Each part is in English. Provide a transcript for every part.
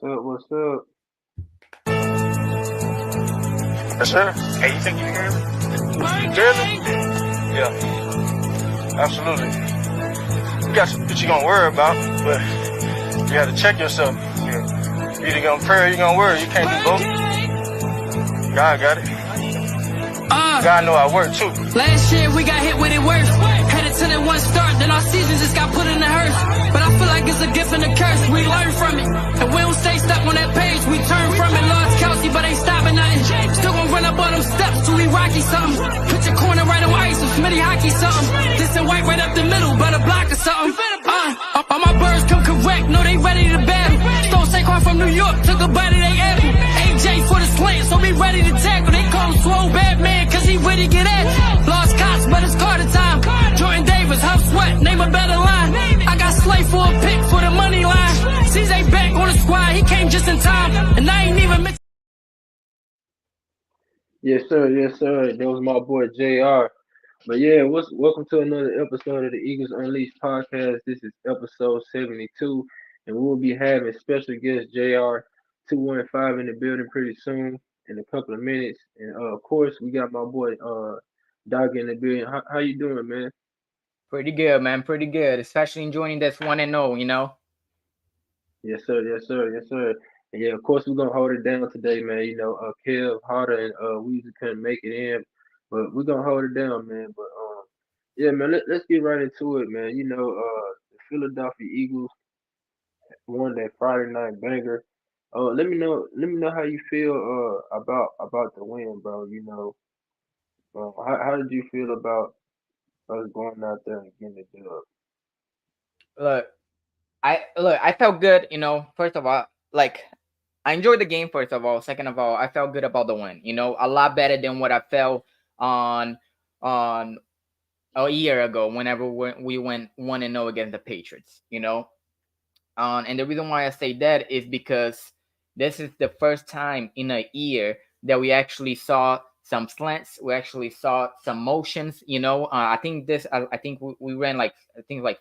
What's up? What's up? Yes, sir. Hey, you think you can hear me? Clearly? Yeah, absolutely. You got some shit you're gonna worry about, but you have to check yourself. Yeah. You either gonna pray or you gonna worry. You can't do both. God got it. God know I work too. Last year we got hit with it worse. Headed to the one start, then our season just got put in the hearse. But I feel like it's a gift and a curse. We learn from it, and we don't stay stuck on that page. We turn from it. Lost Kelsey, but ain't stopping nothing. Still gon' run up all them steps till we rocky something. Put your corner right on ice, some Smitty hockey something. This and white right up the middle, but a block or something. All my birds come correct, know they ready to battle. Stole Saquon from New York, took a bite of they apple. AJ for the slant, so we ready to tackle. They call him Swole Batman, cause he ready to get at you. Lost Cots, but it's Carter time. Jordan Davis, Huff Sweat, name a better line. I got Slay for a pick for the money line. CJ back on the squad, he came just in time. And I ain't even missed. Yes, sir. Yes, sir. That was my boy JR. But yeah, welcome to another episode of the Eagles Unleashed podcast. This is episode 72, and we'll be having special guest JR 215 in the building pretty soon in a couple of minutes. And of course, we got my boy Dog in the building. How you doing, man? Pretty good, man. Pretty good. Especially enjoying this 1-0, you know? Yes, sir. Yes, sir. Yes, sir. And yeah, of course, we're gonna hold it down today, man. You know, Kev, Harder, and Weezy couldn't make it in, but we're gonna hold it down, man. But yeah, man, let's get right into it, man. You know, the Philadelphia Eagles won that Friday night banger. Let me know how you feel about the win, bro. You know, how did you feel about us going out there and getting the dub? Look, I felt good, you know. First of all, like I enjoyed the game, first of all. Second of all, I felt good about the win. You know, a lot better than what I felt on a year ago whenever we went 1-0 against the Patriots, you know. And the reason why I say that is because this is the first time in a year that we actually saw some slants. We actually saw some motions. You know, I think we ran like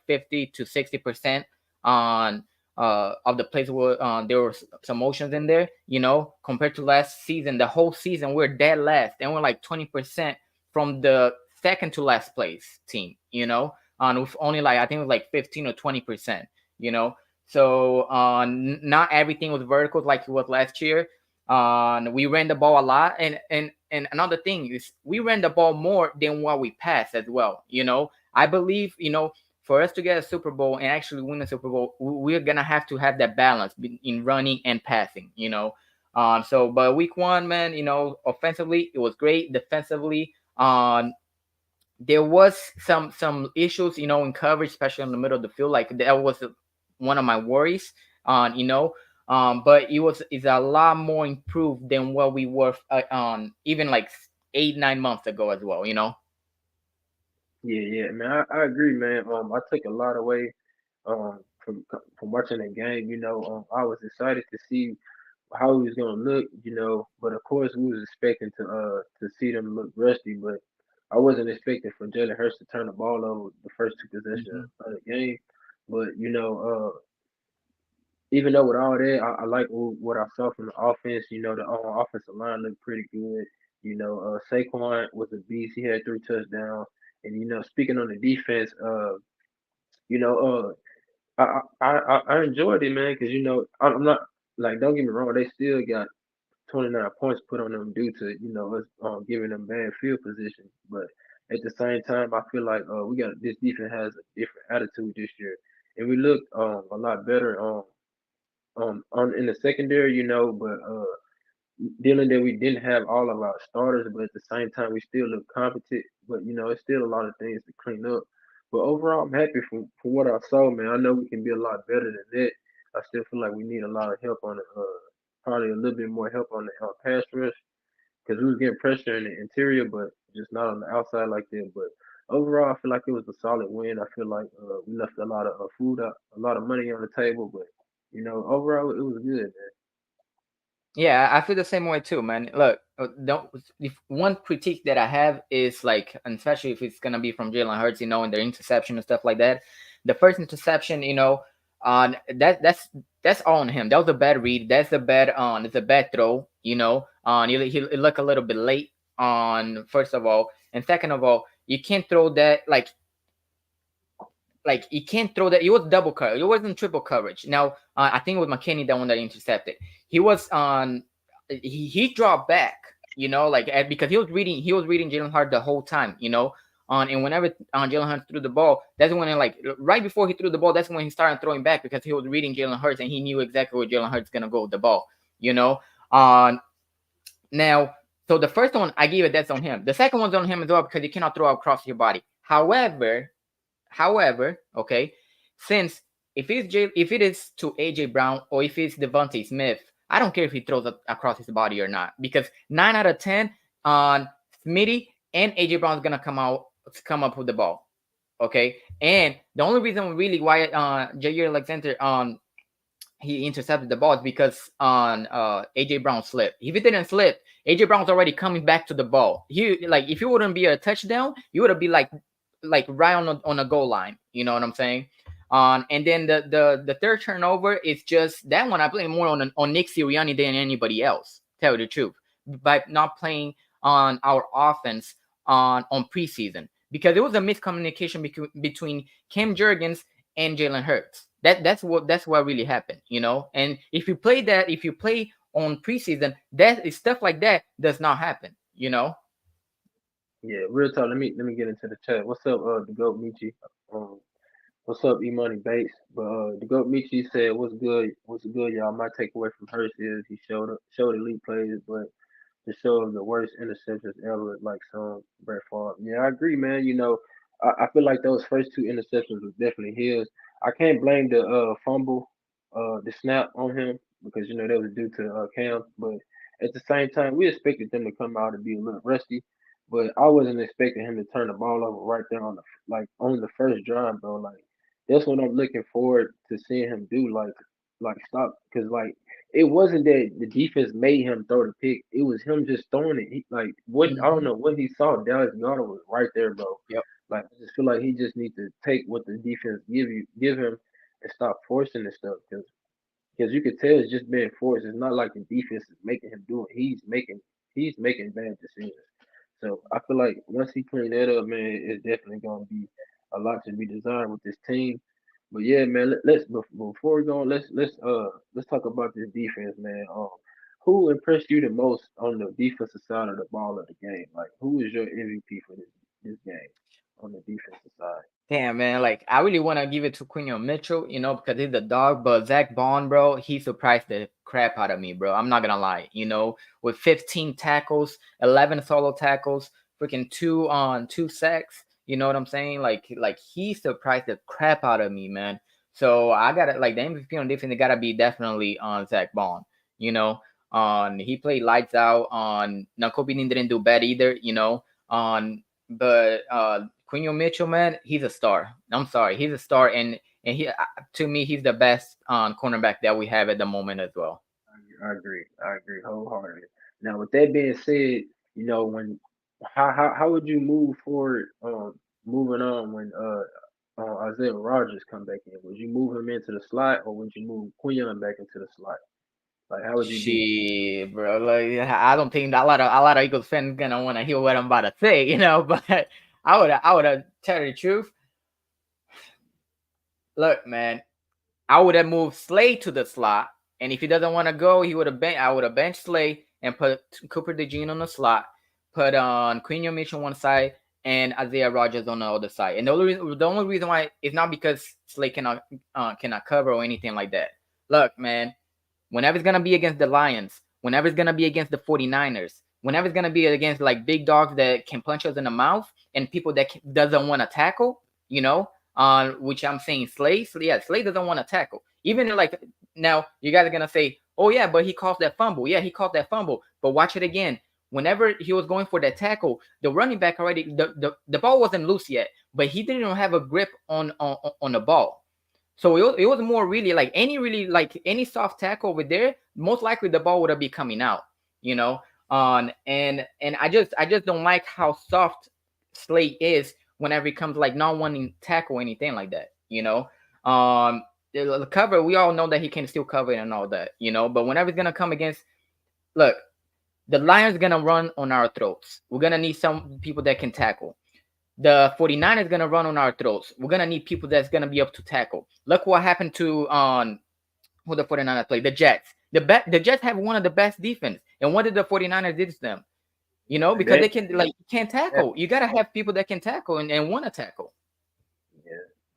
50 to 60% on of the plays where there were some motions in there. You know, compared to last season, the whole season we're dead last, and we're like 20% from the second to last place team. You know, with only like I think it was like 15 or 20%. You know. So not everything was vertical like it was last year. We ran the ball a lot, and another thing is we ran the ball more than what we passed as well. You know, I believe, you know, for us to get a Super Bowl and actually win a Super Bowl, we're gonna have to have that balance in running and passing. You know, but week one, man, you know, offensively it was great. Defensively, there was some issues, you know, in coverage, especially in the middle of the field. Like that was one of my worries, you know. But it's a lot more improved than what we were on even like 8-9 months ago as well, you know. Yeah, man, I agree, man. I took a lot away from watching that game. You know, I was excited to see how he was gonna look. You know, but of course we was expecting to see them look rusty, but I wasn't expecting for Jalen Hurts to turn the ball over the first two possessions Mm-hmm. of the game. But you know, even though with all that, I like what I saw from the offense. You know, the offensive line looked pretty good. You know, Saquon was a beast. He had 3 touchdowns. And you know, speaking on the defense, you know, I enjoyed it, man, because you know I'm not like don't get me wrong, they still got 29 points put on them due to you know us giving them bad field position, but at the same time, I feel like we got this defense has a different attitude this year, and we looked a lot better on in the secondary, you know, but dealing that we didn't have all of our starters, but at the same time we still look competent. But you know, it's still a lot of things to clean up. But overall, I'm happy for what I saw, man. I know we can be a lot better than that. I still feel like we need a lot of help on the probably a little bit more help on the pass rush because we was getting pressure in the interior, but just not on the outside like that. But overall, I feel like it was a solid win. I feel like we left a lot of food out, a lot of money on the table, but you know, overall, it was good, man. Yeah, I feel the same way too, man. Look, don't if one critique that I have is like, and especially if it's gonna be from Jalen Hurts, you know, and their interception and stuff like that. The first interception, you know, that's that's all on him. That was a bad read. That's a bad it's a bad throw. You know, he looked a little bit late on first of all, and second of all, you can't throw that like you can't throw that. It was double coverage. It wasn't triple coverage. Now I think it was McKinney that one that intercepted. He was on. He dropped back. You know, like because he was reading Jalen Hurts the whole time. You know, and whenever Jalen Hurts threw the ball, that's when like right before he threw the ball, that's when he started throwing back because he was reading Jalen Hurts and he knew exactly where Jalen Hurts gonna go with the ball. You know, now so the first one I give it that's on him. The second one's on him as well because you cannot throw across your body. However, okay, since if it is to AJ Brown or if it's Devontae Smith, I don't care if he throws it across his body or not because 9 out of 10 on Smitty and AJ Brown is gonna come up with the ball, okay. And the only reason really why Jair Alexander he intercepted the ball is because on AJ Brown slipped. If he didn't slip, AJ Brown's already coming back to the ball. He like if it wouldn't be a touchdown, you would have been like right on a goal line. You know what I'm saying? And then the third turnover is just that one. I blame more on Nick Sirianni than anybody else. Tell you the truth, by not playing on our offense on preseason because it was a miscommunication between Cam Jurgens and Jalen Hurts. That's what really happened. You know, and if you play on preseason, that is stuff like that does not happen. You know. Yeah, real talk. Let me get into the chat. What's up, the goat Michi? Um, what's up, E Money Bates? But the goat Michi said, "What's good? What's good, y'all?" My takeaway from Hurst is he showed elite plays, but to show the worst interceptions ever, like some Brett Favre. Yeah, I agree, man. You know, I feel like those first two interceptions was definitely his. I can't blame the fumble, the snap on him because you know that was due to Cam. But at the same time, we expected them to come out and be a little rusty. But I wasn't expecting him to turn the ball over right there on the first drive, bro. Like that's what I'm looking forward to seeing him do. Like stop because like it wasn't that the defense made him throw the pick. It was him just throwing it. Like what I don't Mhm. know what he saw. Dallas Goddard was right there, bro. Yep. Like I just feel like he just needs to take what the defense give him and stop forcing this stuff because you could tell it's just being forced. It's not like the defense is making him do it. He's making bad decisions. So I feel like once he clean that up, man, it's definitely gonna be a lot to be desired with this team. But yeah, man, let's before we go on, let's talk about this defense, man. Who impressed you the most on the defensive side of the ball of the game? Like, who is your MVP for this game on the defensive side? Damn, man. Like, I really want to give it to Quinion Mitchell, you know, because he's a dog. But Zach Bond, bro, he surprised the crap out of me, bro. I'm not going to lie. You know, with 15 tackles, 11 solo tackles, freaking two sacks. You know what I'm saying? Like he surprised the crap out of me, man. So I got to, like, the MVP on defense, it got to be definitely on Zach Bond, you know. On he played lights out. On Nakobe didn't do bad either, you know. On but Quinion Mitchell, man, he's a star. I'm sorry, he's a star, and he to me he's the best cornerback that we have at the moment as well. I agree wholeheartedly. Now, with that being said, you know when how would you move forward? Moving on when Isaiah Rogers come back in, would you move him into the slot or would you move Quinion back into the slot? Like, how would you do? She, bro, like I don't think that a lot of Eagles fans gonna want to hear what I'm about to say, you know. But I would tell you the truth. Look, man, I would have moved Slay to the slot, and if he doesn't want to go, I would have benched Slay and put Cooper DeJean on the slot, put on Quinion Mitchell on one side and Isaiah Rogers on the other side. And the only reason why is not because Slay cannot cover or anything like that. Look, man, whenever it's gonna be against the Lions, whenever it's gonna be against the 49ers, whenever it's gonna be against like big dogs that can punch us in the mouth and people that doesn't want to tackle, you know, which I'm saying Slay doesn't want to tackle. Even like now, you guys are gonna say, "Oh yeah, but he caused that fumble." Yeah, he caused that fumble. But watch it again. Whenever he was going for that tackle, the running back already the ball wasn't loose yet, but he didn't have a grip on the ball. So it was more really like any soft tackle over there, most likely the ball would have been coming out, you know. And I just don't like how soft Slate is whenever it comes like not wanting to tackle anything like that, you know. the cover, we all know that he can still cover and all that, you know. But whenever he's gonna come against, look, the Lions gonna run on our throats. We're gonna need some people that can tackle. The 49ers gonna run on our throats. We're gonna need people that's gonna be up to tackle. Look what happened to who the 49ers play, the Jets. The Jets have one of the best defense. And what did the 49ers did to them? You know, because they can like you can't tackle. You gotta have people that can tackle and want to tackle.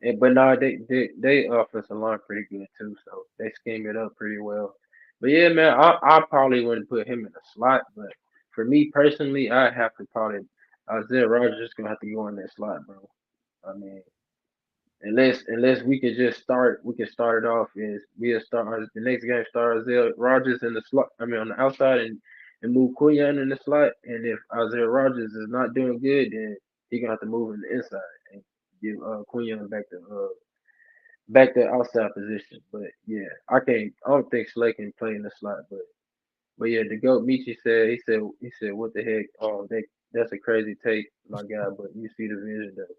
Yeah. But no, they offensive line pretty good too, so they scheme it up pretty well. But yeah, man, I probably wouldn't put him in the slot, but for me personally, I have to probably Isaiah Rogers is gonna have to go in that slot, bro. I mean, unless we can start it off is we'll start the next game start Isaiah Rogers in the slot. I mean on the outside and move Quinyon in the slot. And if Isaiah Rogers is not doing good, then he gonna have to move in the inside and give Quinyon back to outside position. But yeah, I don't think Slay can play in the slot. But yeah, the goat Michi said he said what the heck? Oh, that's a crazy take, my guy. But you see the vision though.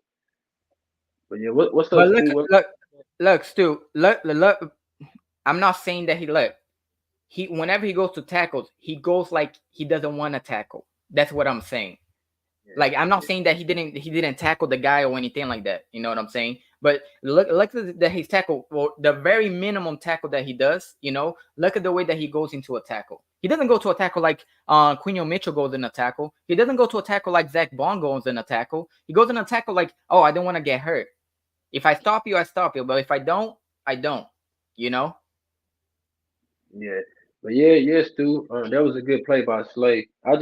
But yeah, what's up, But Stu? look, Stu. Look. I'm not saying that he whenever he goes to tackles, he goes like he doesn't want to tackle. That's what I'm saying. Like I'm not saying that he didn't tackle the guy or anything like that. You know what I'm saying? But look at his tackle, well, the very minimum tackle that he does. You know, look at the way that he goes into a tackle. He doesn't go to a tackle like Quinyon Mitchell goes in a tackle. He doesn't go to a tackle like Zach Bond goes in a tackle. He goes in a tackle like, oh, I don't want to get hurt. If I stop you, I stop you. But if I don't, I don't. You know? Yeah, but yeah, Stu. That was a good play by Slay. I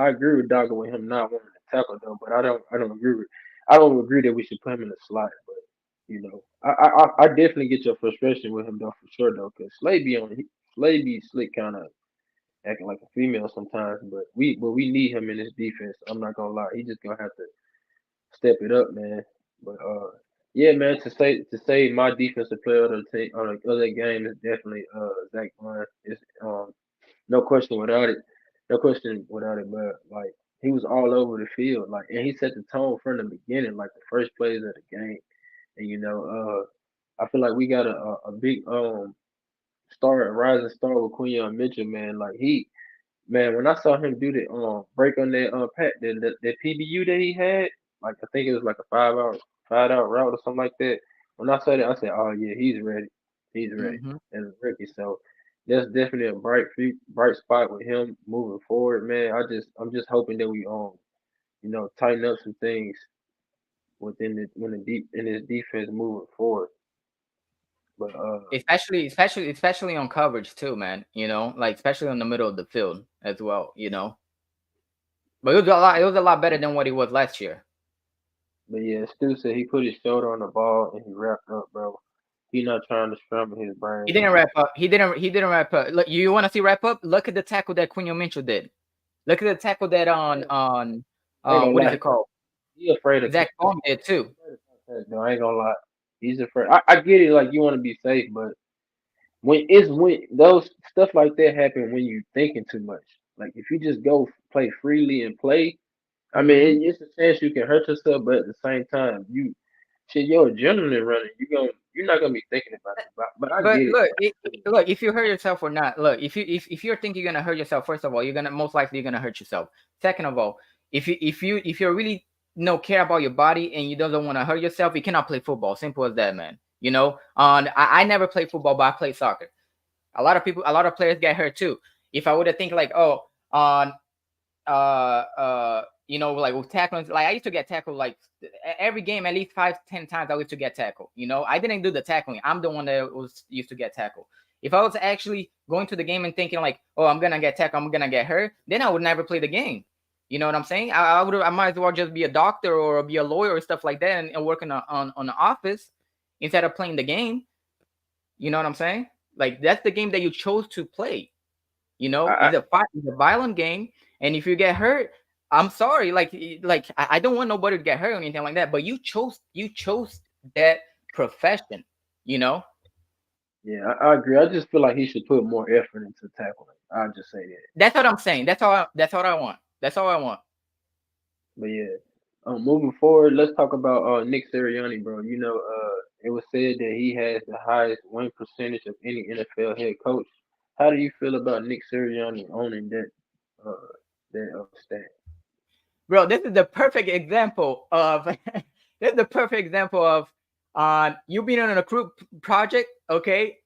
agree with Dogger with him not wanting to tackle though, but I don't agree that we should put him in the slot. But I definitely get your frustration with him though for sure though, because Slay be slick kind of acting like a female sometimes. But we need him in this defense. I'm not gonna lie, he just gonna have to step it up, man. But yeah, man. To say my defensive player of the team on the other game is definitely Zach Bond. It's no question without it, no question without it. But like he was all over the field, like, and he set the tone from the beginning, like the first plays of the game. And I feel like we got a big star, a rising star with Quinyon Mitchell, man. Like man, when I saw him do the break on that that PBU that he had, like I think it was like a 5 out route or something like that. When I saw that, I said, "Oh yeah, he's ready. He's ready." Mm-hmm. As a rookie, so that's definitely a bright spot with him moving forward, man. I'm just hoping that we tighten up some things when the deep in his defense moving forward. But Especially on coverage too, man. You know, like especially on the middle of the field as well. You know, but it was a lot better than what he was last year. yeah, Stu said he put his shoulder on the ball and he wrapped up, bro. He not trying to scramble his brain. He didn't wrap up. He didn't wrap up. Look, you want to see wrap up? Look at the tackle that Quinyon Mitchell did. Look at the tackle that on what is it called? He afraid of Zach Bond did too. No, I ain't gonna lie. He's afraid. I get it, like you want to be safe, but when those stuff like that happen when you thinking too much. Like if you just go play freely and play, I Mhm. mean, it's a chance you can hurt yourself, but at the same time, your adrenaline running. You're not gonna be thinking about it. But I But get it. look, if you hurt yourself or not, look, if you're thinking you're gonna hurt yourself, first of all, you're gonna most likely you're gonna hurt yourself. Second of all, if you really care about your body and you don't want to hurt yourself, you cannot play football. Simple as that, man. You know, I never played football, but I played soccer. A lot of players get hurt too. If I would have think like, oh, on like with tackling, like I used to get tackled like every game at least 5-10 times. I used to get tackled. You know, I didn't do the tackling. I'm the one that was used to get tackled. If I was actually going to the game and thinking like, oh, I'm gonna get tackled, I'm gonna get hurt, then I would never play the game. You know what I'm saying? I might as well just be a doctor or be a lawyer or stuff like that and work on the office instead of playing the game. You know what I'm saying? Like that's the game that you chose to play. You know, I, it's a violent game, and if you get hurt, I'm sorry. Like I don't want nobody to get hurt or anything like that. But you chose that profession. You know. yeah, I agree. I just feel like he should put more effort into tackling. I'll just say that. That's what I'm saying. That's all I want. That's all I want. But yeah, moving forward, let's talk about Nick Sirianni, bro. it was said that he has the highest win percentage of any NFL head coach. How do you feel about Nick Sirianni owning that stat? Bro, this is the perfect example of this is the perfect example of you being on a group project, okay,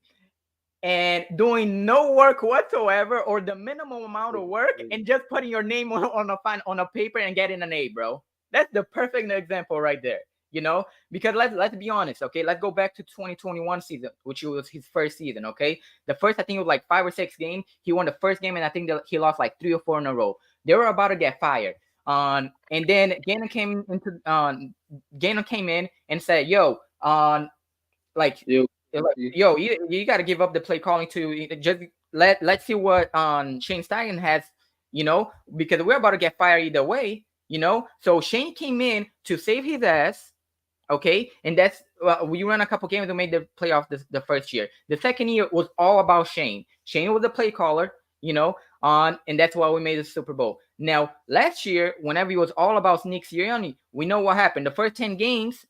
and doing no work whatsoever or the minimum amount of work and just putting your name on a paper and getting an A, bro. That's the perfect example right there. You know, because let's be honest, okay. Let's go back to 2021 season, which was his first season, okay. The first, I think it was like 5 or 6 games. He won the first game, and I think that he lost like 3 or 4 in a row. They were about to get fired. And then Gainer came in and said, "Yo, like, Yeah, yo, you got to give up the play calling to just let's see what Shane Steichen has, you know, because we're about to get fired either way, you know." So Shane came in to save his ass, okay, and that's we ran a couple games to make the playoff the first year. The second year was all about Shane. Shane was the play caller, you know, and that's why we made the Super Bowl. Now last year, whenever it was all about Nick Sirianni, we know what happened. The first 10 games,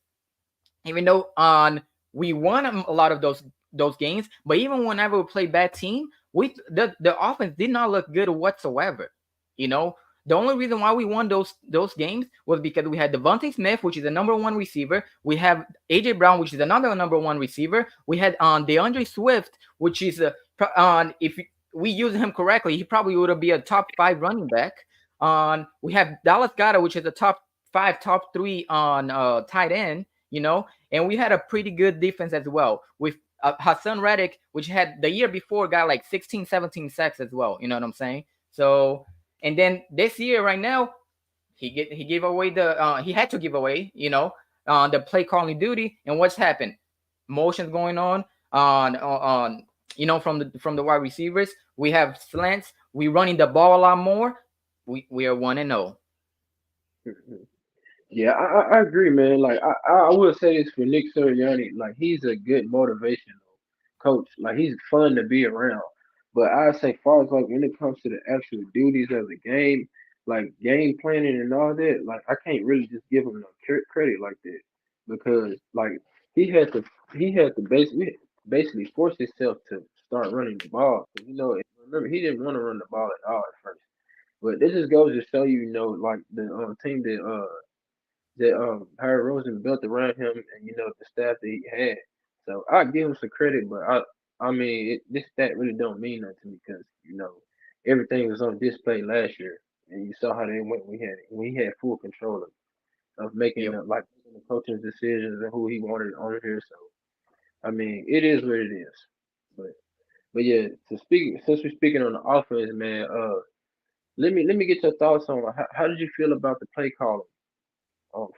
even though we won a lot of those games, but even whenever we play bad team, the offense did not look good whatsoever. You know, the only reason why we won those games was because we had Devontae Smith, which is the number one receiver. We have AJ Brown, which is another number one receiver. We had DeAndre Swift, which is if we use him correctly, he probably would be a top 5 running back. We have Dallas Goedert, which is a top 5, top 3 on tight end. You know, and we had a pretty good defense as well with Hassan Reddick, which had the year before got like 16, 17 sacks as well. You know what I'm saying? So, and then this year, right now, he gave away he had to give away, you know, the play calling duty. And what's happened? Motions going on you know, from the wide receivers. We have slants. We running the ball a lot more. We are 1-0. Yeah, I agree, man. Like I will say this for Nick Sirianni, like he's a good motivational coach. Like he's fun to be around. But I say far as like when it comes to the actual duties of the game, like game planning and all that, like I can't really just give him no credit like that because like he had to he had to basically force himself to start running the ball. 'Cause, you know, remember he didn't want to run the ball at all at first. But this just goes to show you, you know, like the team that Harry Rosen built around him and you know the staff that he had. So I give him some credit, but I mean this stat really don't mean nothing to me because you know everything was on display last year and you saw how they went. We had full control of making Yep. like making the coaching decisions and who he wanted on here. So I mean it is what it is. But yeah, to speak since we're speaking on the offense, man. Let me get your thoughts on how did you feel about the play calling?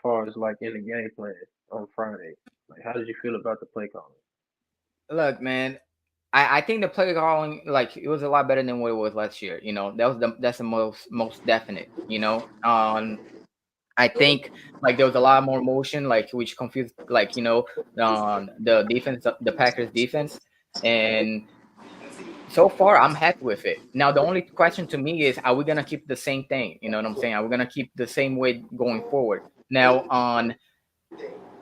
Far as like in the game plan on Friday. Like, how did you feel about the play calling? Look, man, I think the play calling, like, it was a lot better than what it was last year. You know, that's the most definite. You know, I think like there was a lot more motion, like which confused, like, you know, the defense, the Packers defense, and so far I'm happy with it. Now the only question to me is, are we gonna keep the same thing? You know what I'm saying? Are we gonna keep the same way going forward? Now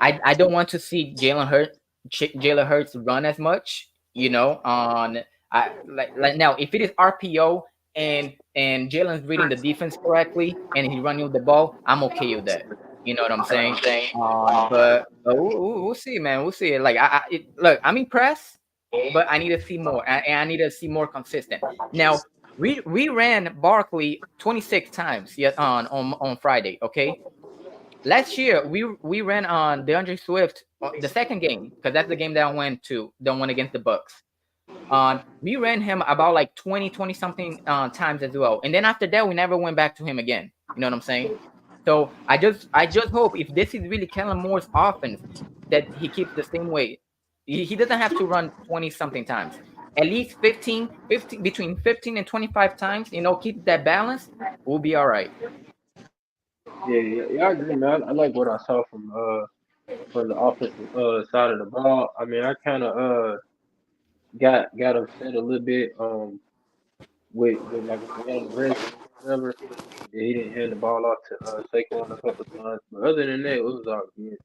I don't want to see Jalen Hurts run as much. You know, on I like now if it is RPO and Jalen's reading the defense correctly and he's running with the ball, I'm okay with that. You know what I'm saying? But we'll see, man. We'll see. Like look, I'm impressed, but I need to see more, and I need to see more consistent. Now we ran Barkley 26 times yet on Friday. Okay, last year we ran on DeAndre Swift the second game because that's the game that I went to, the one against the Bucks. We ran him about like 20 something times as well, and then after that we never went back to him again. You know what I'm saying? So I just hope if this is really Kellen Moore's offense that he keeps the same way. He doesn't have to run 20 something times. At least 15 between 15 and 25 times. You know, keep that balance. We'll be all right. Yeah, I agree, man. I like what I saw from the offensive side of the ball. I mean, I kind of got upset a little bit with like when we on the red zone or whatever. Yeah, he didn't hand the ball off to Saquon a couple times, but other than that, it was all good.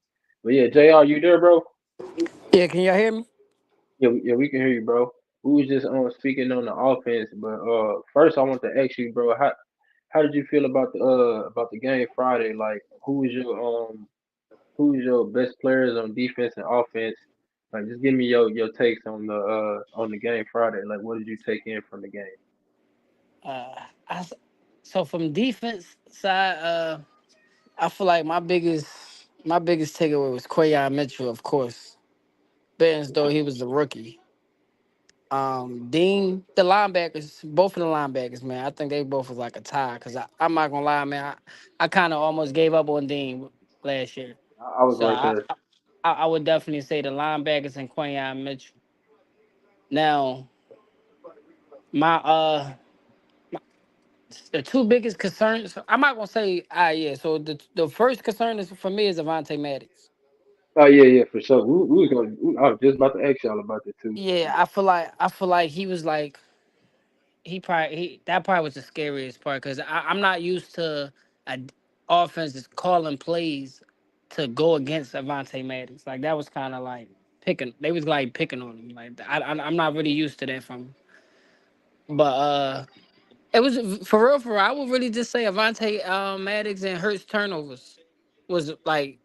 But yeah, Jr., you there, bro? Yeah, can y'all hear me? Yeah, we can hear you, bro. We was just speaking on the offense, but first I want to ask you, bro, how did you feel about the game Friday? Like, who's your best players on defense and offense? Like, just give me your takes on the game Friday. Like, what did you take in from the game? Uh, I s- so from defense side, I feel like my biggest takeaway was Quayon Mitchell, of course. Being as though he was the rookie. Dean, the linebackers, both of the linebackers, man, I think they both was like a tie. Cause I'm not gonna lie, man, I kind of almost gave up on Dean last year. I was So right I, there. I I would definitely say the linebackers and Quayon Mitchell. Now, my the two biggest concerns. I'm not gonna say yeah. So the first concern is for me is Avante Maddox. Oh yeah, for sure. I was just about to ask y'all about that too. Yeah, I feel like he was like that part was the scariest part because I'm not used to a offenses calling plays to go against Avante Maddox. Like that was kind of like picking. They was like picking on him. Like I'm not really used to that from him. But it was for real. For real, I would really just say Avante Maddox and Hurts turnovers was like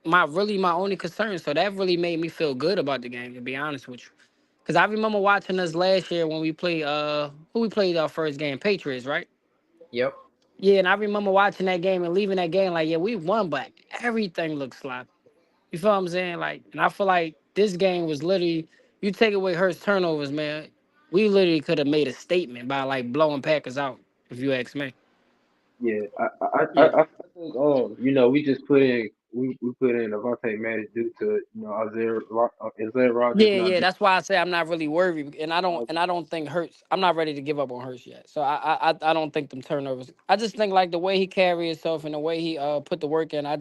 my only concern. So that really made me feel good about the game, to be honest with you. Cause I remember watching us last year when we played who we played our first game, Patriots, right? Yep. Yeah, and I remember watching that game and leaving that game like, yeah, we won, but everything looked sloppy. You feel what I'm saying? Like, and I feel like this game was literally you take away Hurts turnovers, man. We literally could have made a statement by like blowing Packers out, if you ask me. Yeah, I, Yeah. I think we just we put in Avante Maddox due to Isaiah Rogers Yeah, not yeah. being. That's why I say I'm not really worried, and I don't think Hurts. I'm not ready to give up on Hurts yet. So I don't think them turnovers. I just think like the way he carry himself and the way he put the work in. I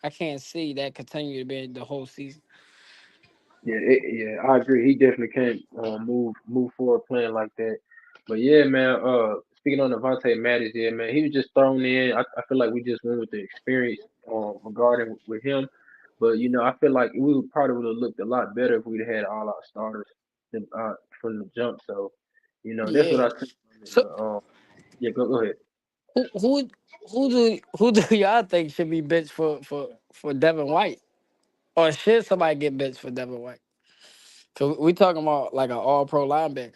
can't see that continue to be the whole season. Yeah, I agree. He definitely can't move forward playing like that. But yeah, man. Speaking on Devontae Mattis, yeah, man, he was just thrown in. I feel like we just went with the experience regarding with him. But I feel like we would probably would have looked a lot better if we'd had all our starters than, from the jump. So, that's what Yeah. I took from it. So But yeah, go ahead. who who who do y'all think should be benched for Devin White, or should somebody get benched for Devin White? Cause we talking about like an All Pro linebacker.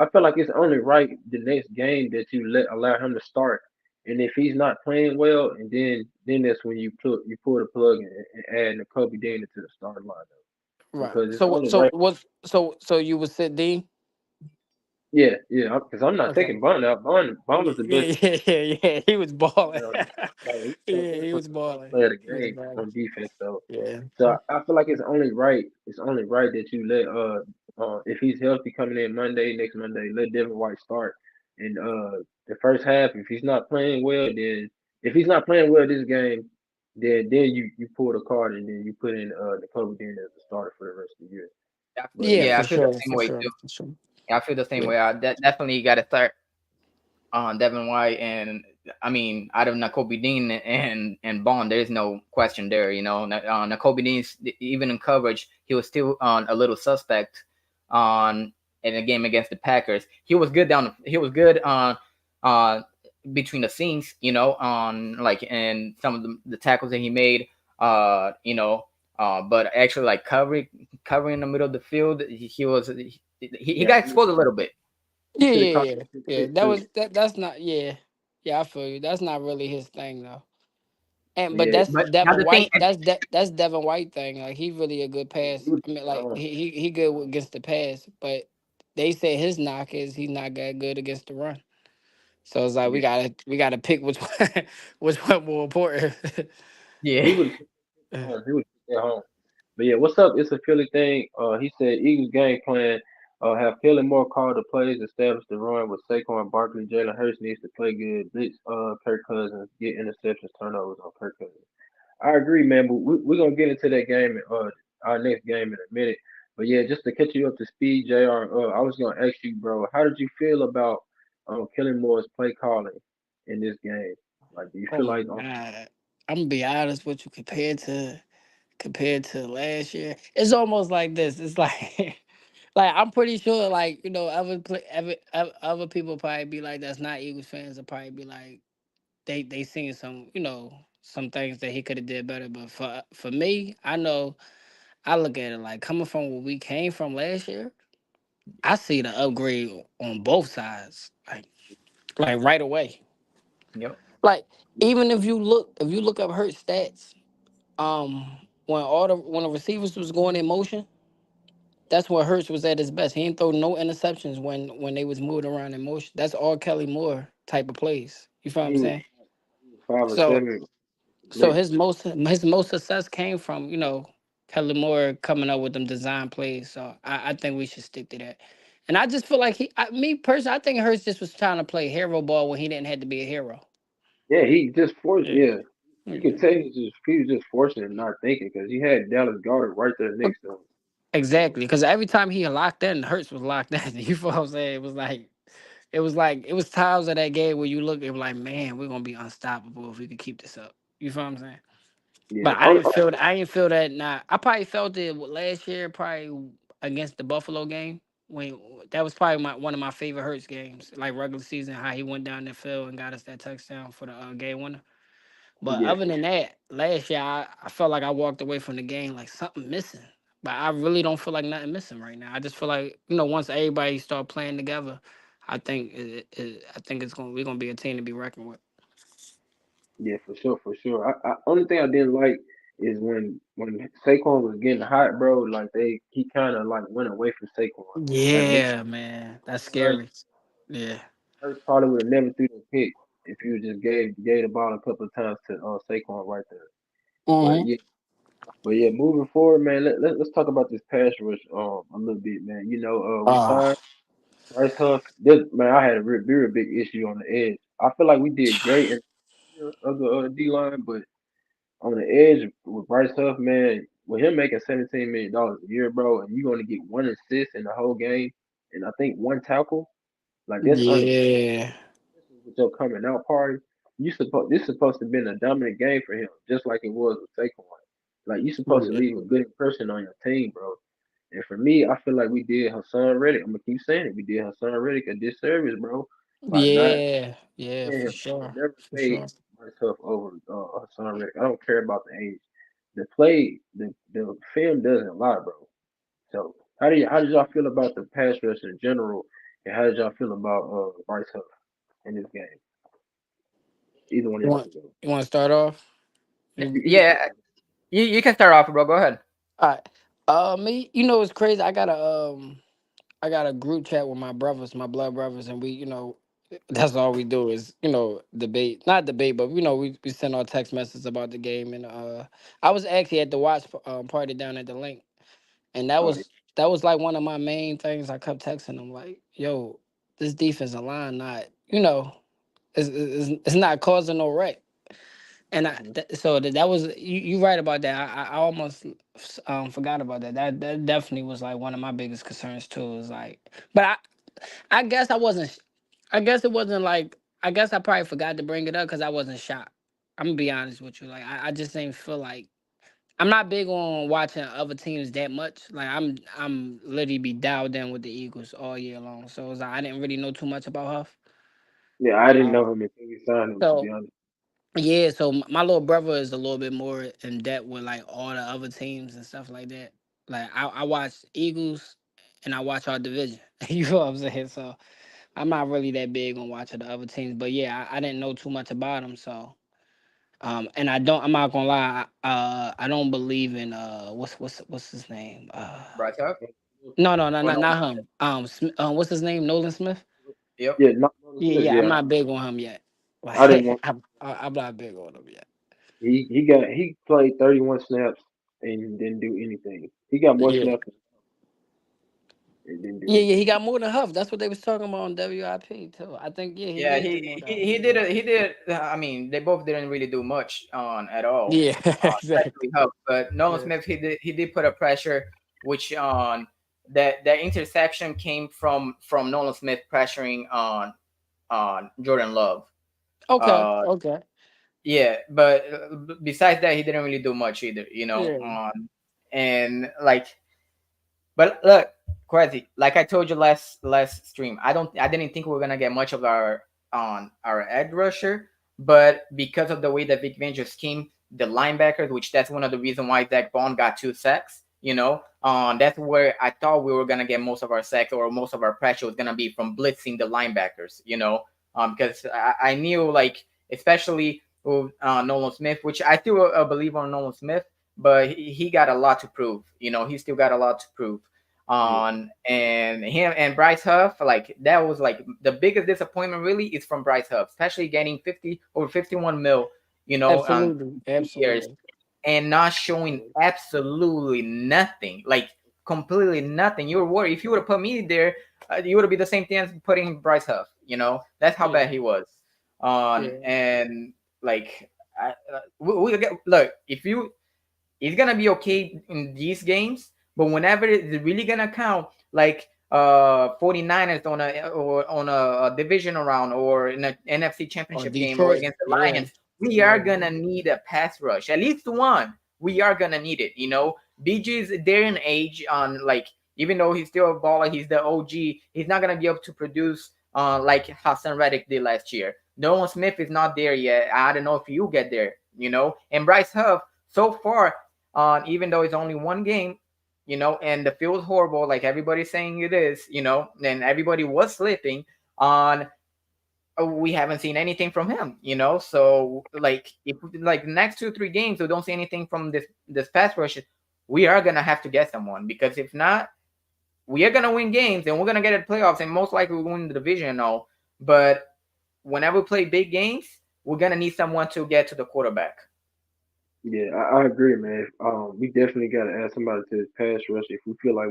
I feel like it's only right the next game that you allow him to start, and if he's not playing well, and then that's when you pull the plug and add Kobe Dean into the starting lineup Right. because it's So only so right. what's so you would sit D? Yeah, because I'm not Okay. taking Bond out. Bond was the best Yeah. He was balling. player. Like he's Yeah, he definitely was the best balling. player of the He was game balling. on defense. Yeah. So I feel like it's only right that you let if he's healthy coming in next Monday, let Devin White start. And the first half, if he's not playing well, then if he's not playing well this game, then you pull the card and then you put in the Kobe Dean as the starter for the rest of the year. But Yeah, Yeah, for I feel the sure, same for way sure, too. for sure. Yeah, I feel the same Yeah. way. Definitely got to start on Devin White, and I mean, out of Nakobe Dean and Bond, there is no question there. Nakobe Dean, even in coverage, he was still on a little suspect on in a game against the Packers. He was good down. He was good on uh between the scenes. On like and some of the tackles that he made. But actually like covering in the middle of the field, he was he yeah, got exposed a little bit. he Yeah, should have yeah, caught yeah. that pick Yeah. six That too. was that's not yeah. Yeah, I feel you. That's not really his thing though. And but Yeah, that's But now Devin the thing, White. That's Devin White thing. Like he really a good he pass. was I mean, like strong. he good against the pass, but they say his knock is he's not that good against the run. So it's like Yeah, we gotta pick which one which one more important. yeah, he would have home. He would have home. But yeah, what's up? It's a Philly thing. He said Eagles game plan. Have Philly more call the plays, establish the run with Saquon Barkley. Jalen Hurts needs to play good. Blitz Kirk Cousins, get interceptions, turnovers on Kirk Cousins. I agree, man. But we're gonna get into that game, our next game in a minute. But yeah, just to catch you up to speed, Jr. I was gonna ask you, bro, how did you feel about Kellen Moore's play calling in this game? Like, do you Oh feel my like god. I'm gonna be honest with you. Compared to last year, it's almost like this. It's like like I'm pretty sure like other people probably be like that's not Eagles fans will probably be like they seen some some things that he could have did better. But for me, I know I look at it like coming from where we came from last year. I see the upgrade on both sides, like right away. Yep. Like even if you look up Hurt stats, when the receivers was going in motion, that's where Hurts was at his best. He ain't throw no interceptions when they was moving around in motion. That's all Kelly Moore type of plays. You feel what I'm He was saying? So 5 or 7 so split. his most success came from Kelly Moore coming up with them design plays. So I think we should stick to that. And I just feel like me personally, I think Hurts just was trying to play hero ball when he didn't have to be a hero. Yeah, he just forced. Yeah. Yeah, you could Yeah. tell he was just forcing and not thinking because he had Dallas Goddard right there next to him. Exactly, because every time he locked in, Hurts was locked in. You feel what I'm saying? It was times of that game where you look and like, man, we're gonna be unstoppable if we could keep this up. You feel what I'm saying? Yeah, But I didn't feel that. Nah, I probably felt it last year, probably against the Buffalo game. When that was probably one of my favorite Hurts games, like regular season, how he went down the field and got us that touchdown for the game winner. But yeah, other for than sure. that, last year I felt like I walked away from the game like something missing. But I really don't feel like nothing missing right now. I just feel like once everybody start playing together, I think we're gonna be a team to be reckoned with. Yeah, for sure, for sure. Only thing I didn't like is when Saquon was getting hot, bro. Like he kind of like went away from Saquon. Like him, Yeah, man, that's Hurts, scary. Yeah. Hurts probably would have never threw the pick if you just gave the ball a couple of times to Saquon right there. But Hmm. yeah, moving forward, man. Let's talk about this pass rush a little bit, man. We Ah, signed Bryce Huff. Man, I had a real big issue on the edge. I feel like we did great in the D line, but on the edge with Bryce Huff, man, with him making $17 million a year, bro, and you're gonna get one assist in the whole game, and I think one tackle, like that's unacceptable yeah, with your coming out party. This supposed to have been a dominant game for him, just like it was with Saquon. Like you supposed to yeah, leave a good impression on your team, bro. And for me, I feel like we did Hassan Reddick. I'm gonna keep saying it. We did Hassan Reddick a disservice, bro, by not yeah, yeah, paying for him. I sure, would never for pay sure. myself over Hassan Reddick. I don't care about the age. The play, the film doesn't lie, bro. So how did y'all feel about the pass rush in general, and how did y'all feel about Bryce Huff in this game? Either one of You y'all want can go. you want to start off? You, You can Yeah, start. you can start off, bro. Go ahead. all right. Me, it's crazy. I got a group chat with my brothers, my blood brothers, and that's all we do is debate, not debate, but we send our text messages about the game, and I was actually at the watch party down at the link, and that Oh, was that was like one of my main things. I kept texting them like, "Yo, this defensive line not it's not causing no wreck." And yeah. so that was you right about that. I almost forgot about that. That definitely was like one of my biggest concerns too. Is like, but I guess I wasn't. I guess it wasn't like. I guess I probably forgot to bring it up because I wasn't shocked. I'm gonna be honest with you. Like I just didn't feel like I'm not big on watching other teams that much. Like I'm literally be dialed in with the Eagles all year long. So it was like, I didn't really know too much about Huff. Yeah, I didn't Uh, know him until we signed him. To be so honest. yeah, so my little brother is a little bit more in depth with like all the other teams and stuff like that. Like I watch Eagles and I watch our division. You know what I'm saying? So I'm not really that big on watching the other teams, but yeah, I didn't know too much about them. So and I'm not gonna lie, I don't believe in what's his name? Bryce Huff. No, no, no, Oh, not him. What's his name? Nolan Smith. Yep. yeah, not Nolan Yeah, Smith. yeah, I'm Yeah, not big on him yet. I didn't Like want. I'm not big on him yet. He played 31 snaps and didn't do anything. He got more Yeah. snaps and didn't do Yeah, yeah, he anything. got more than Huff. That's what they was talking about on WIP too. I think yeah, he Yeah, did he do more than he Huff. he did he did. I mean, they both didn't really do much on at all. Yeah, exactly. Especially Huff, but Nolan Yeah. Smith he did put a pressure, which on that interception came from Nolan Smith pressuring on Jordan Love. Okay, Uh, okay. yeah, but besides that, he didn't really do much either, you know. Yeah. And like, but look, crazy. Like I told you last stream, I didn't think we were gonna get much of our on our edge rusher, but because of the way that Vic Fangio scheme the linebackers, which that's one of the reasons why Zach Bond got 2 sacks. You know, that's where I thought we were gonna get most of our sacks or most of our pressure was gonna be from blitzing the linebackers. You know, because I knew like especially with Nolan Smith, which I still believe on Nolan Smith, but he got a lot to prove. You know, he still got a lot to prove Yeah, on and him and Bryce Huff, like that was like the biggest disappointment really is from Bryce Huff, especially getting 50 over 51 mil, you know, on Absolutely. 2 years Absolutely. and not showing absolutely nothing, like completely nothing. You were worried if you would have put me there, you would have been the same thing as putting Bryce Huff. You know, that's how Yeah. bad he was. On Yeah. and like we get look if you he's gonna be okay in these games, but whenever it's really gonna count, like 49ers on a or on a division round or in an NFC Or championship game or Detroit. against the Yeah. Lions, we are Yeah. gonna need a pass rush. At least one. We are gonna need it, you know. BG is there in age on like even though he's still a baller, he's the OG, he's not gonna be able to produce like Hassan Reddick did last year. Nolan Smith is not there yet. I don't know if you get there, you know. And Bryce Huff, so far, even though it's only one game, you know, and the field's horrible, like everybody's saying it is, you know, and everybody was slipping on. We haven't seen anything from him, you know. So like, if like next 2 3 games we don't see anything from this pass rush, we are gonna have to get someone because if not, we are gonna win games and we're gonna get at playoffs and most likely we'll win the division and all. But whenever we play big games, we're gonna need someone to get to the quarterback. yeah, I agree, man. We definitely got to add somebody to this pass rush if we feel like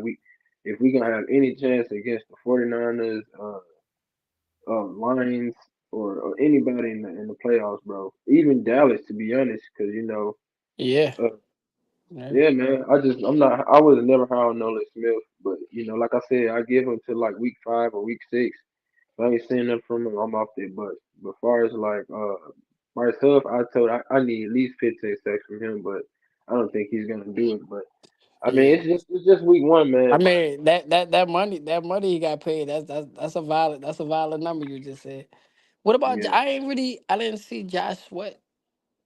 if we gonna have any chance against the 49ers, Lions, or anybody in the playoffs, bro. Even Dallas, to be honest, because Yeah. uh, Yeah. yeah, man. I was never high on Nolan Smith, but like I said, I give him to like week 5 or week 6. If I ain't seeing nothing from him, I'm off there. But far as like Bryce Huff, I need at least 15 sacks from him, but I don't think he's gonna do it. But I mean, Yeah. it's just week 1, I man. But mean that money he got paid, that's a valid number you just said. What about yeah. I didn't see Josh Sweat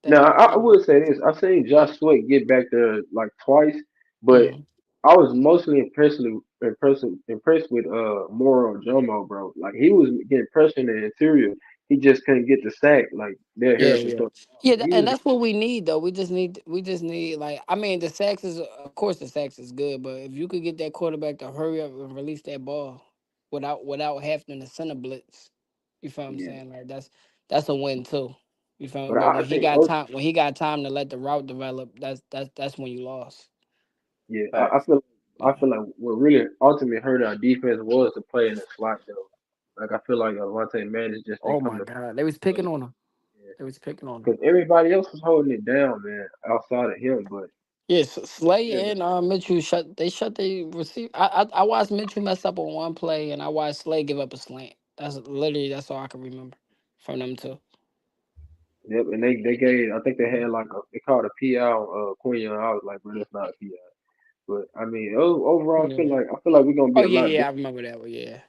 that Now much I either. would say this: I've seen Josh Sweat get back there like twice, but Mm. I was mostly impressed with Moro Jomo, bro. Like he was getting pressure in the interior. He just couldn't get the sack like Dale Yeah, Harrison yeah, thought. yeah, He and was that's what we need though. We just need like I mean the sacks is of course the sacks is good, but if you could get that quarterback to hurry up and release that ball without having to send a blitz, you feel what I'm yeah. saying? Like that's a win too. You feel me? But But I think when he got time to let the route develop, that's when you lost. yeah, I Facts. feel I Yeah. feel like what really ultimately hurt our defense was to play in the slot though. Like I feel like Avante Maddox just Oh didn't my come to God, they was play. picking on him. Yeah. They was picking on him. Because everybody else was holding it down, man, outside of him. But Yes, yeah, Slay man. and Mitchell shut the receive. I watched Mitchell mess up on one play, and I watched Slay give up a slant. That's all I can remember from them two. Yep, and they gave. I think they had like they called a PI on Quinion. I was like, bro, that's not a PI. But I mean, overall, Yeah. I feel like we're gonna be Oh a yeah, lot yeah, better, I remember that one. Yeah.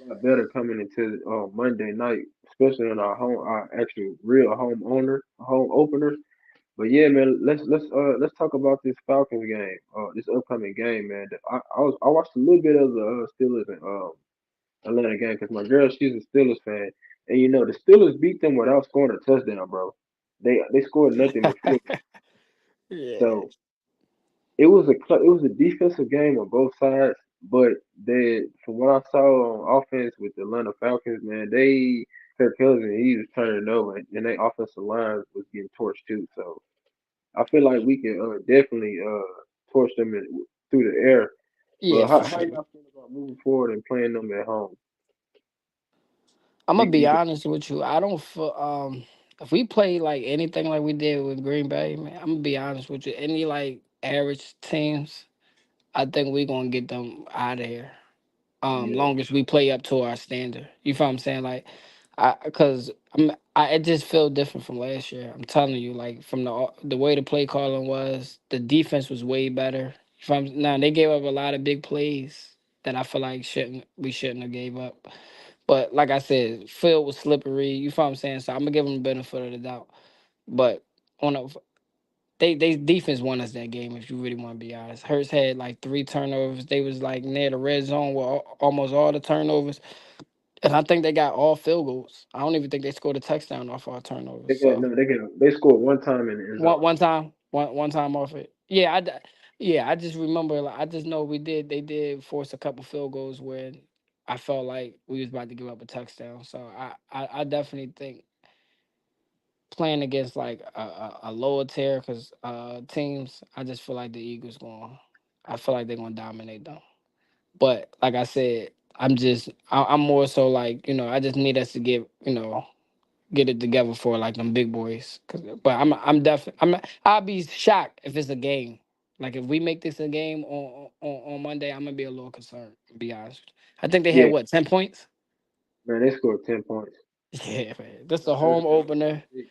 a lot better coming into Monday night, especially on our actual real home opener. But yeah, man, let's talk about this Falcons game, this upcoming game, man. I watched a little bit of the Steelers and Atlanta game because my girl she's a Steelers fan, and the Steelers beat them without scoring a touchdown, bro. They scored nothing but field. Yeah. So it was a defensive game on both sides, but from what I saw on offense with the Atlanta Falcons, man, Kirk Cousins he was turning it over, and their offensive line was getting torched too. So I feel like we can definitely torch them through the air. Yeah, But for how sure. y'all feel about moving forward and playing them at home? I'm gonna be You can, honest with you. I don't feel if we play like anything like we did with Green Bay, man. I'm gonna be honest with you. Any like average teams, I think we gonna get them out of here. yeah, Long as we play up to our standard. You feel what I'm saying? Like, I because it just felt different from last year. I'm telling you, like from the way the play calling was, the defense was way better. If I'm now they gave up a lot of big plays that I feel like shouldn't have gave up. But like I said, Phil was slippery. You feel what I'm saying? So I'm gonna give him the benefit of the doubt. But on a they defense won us that game. If you really want to be honest, Hurts had like 3 turnovers. They was like near the red zone with almost all the turnovers, and I think they got all field goals. I don't even think they scored a touchdown off our turnovers. They got So no, they scored one time in the end zone. one time off it. Yeah, yeah. I just remember. Like, I just know we did. They did force a couple field goals where I felt like we was about to give up a touchdown. So I definitely think playing against like a lower tier because teams, I just feel like the Eagles going. I feel like they're gonna dominate them. But like I said, I'm more so like I just need us to get it together for like them big boys. But I'm definitely I'll be shocked if it's a game. Like if we make this a game on Monday, I'm gonna be a little concerned. To be honest, I think they had Yeah, what 10 points. man, they scored 10 points. Yeah, man, that's a It was home opener. big.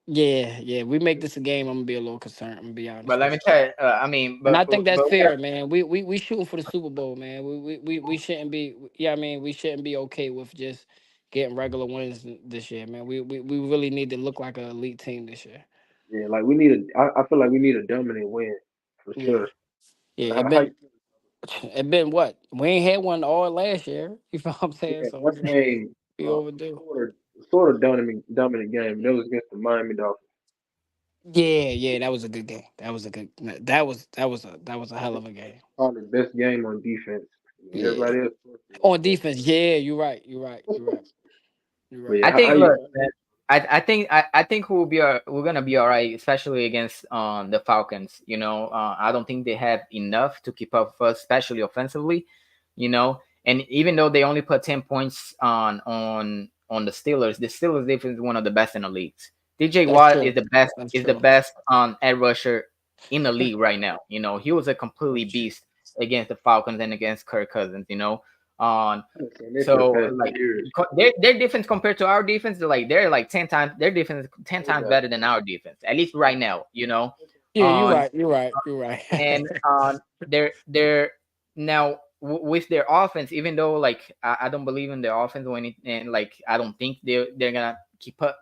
Yeah, yeah. We make this a game, I'm gonna be a little concerned. I'm gonna be honest But let with me you. tell you, I mean, And but I think that's but fair, man. We shooting for the Super Bowl, man. We shouldn't be. Yeah, I mean, we shouldn't be okay with just getting regular wins this year, man. We really need to look like an elite team this year. Yeah, like we need I feel like we need a dominant win for Yeah, sure. yeah. How you It been what we ain't had one all last year. You feel what I'm saying? yeah, So one game, we overdue. sort of dominant game. That was against the Miami Dolphins. Yeah, yeah. That was a good game. That was a good. That was a hell of a game. Probably the best game on defense. Yeah. Everybody else, On defense, yeah. You're right. You're right. You're right. You're but right. yeah, I how think you? look, man, I think we're gonna be all right, especially against the Falcons. I don't think they have enough to keep up with us, especially offensively. And even though they only put 10 points on the Steelers defense is one of the best in the leagues. DJ That's Watt true. That's is the true. best edge rusher in the league right now. He was a completely beast against the Falcons and against Kirk Cousins. On And this for the so past like 2 years. their defense compared to our defense, they're like 10 times their defense is 10 times better than our defense, at least right now. Yeah, you're On right. You're right. You're right. and they're now with their offense, even though like I don't believe in their offense and like I don't think they're gonna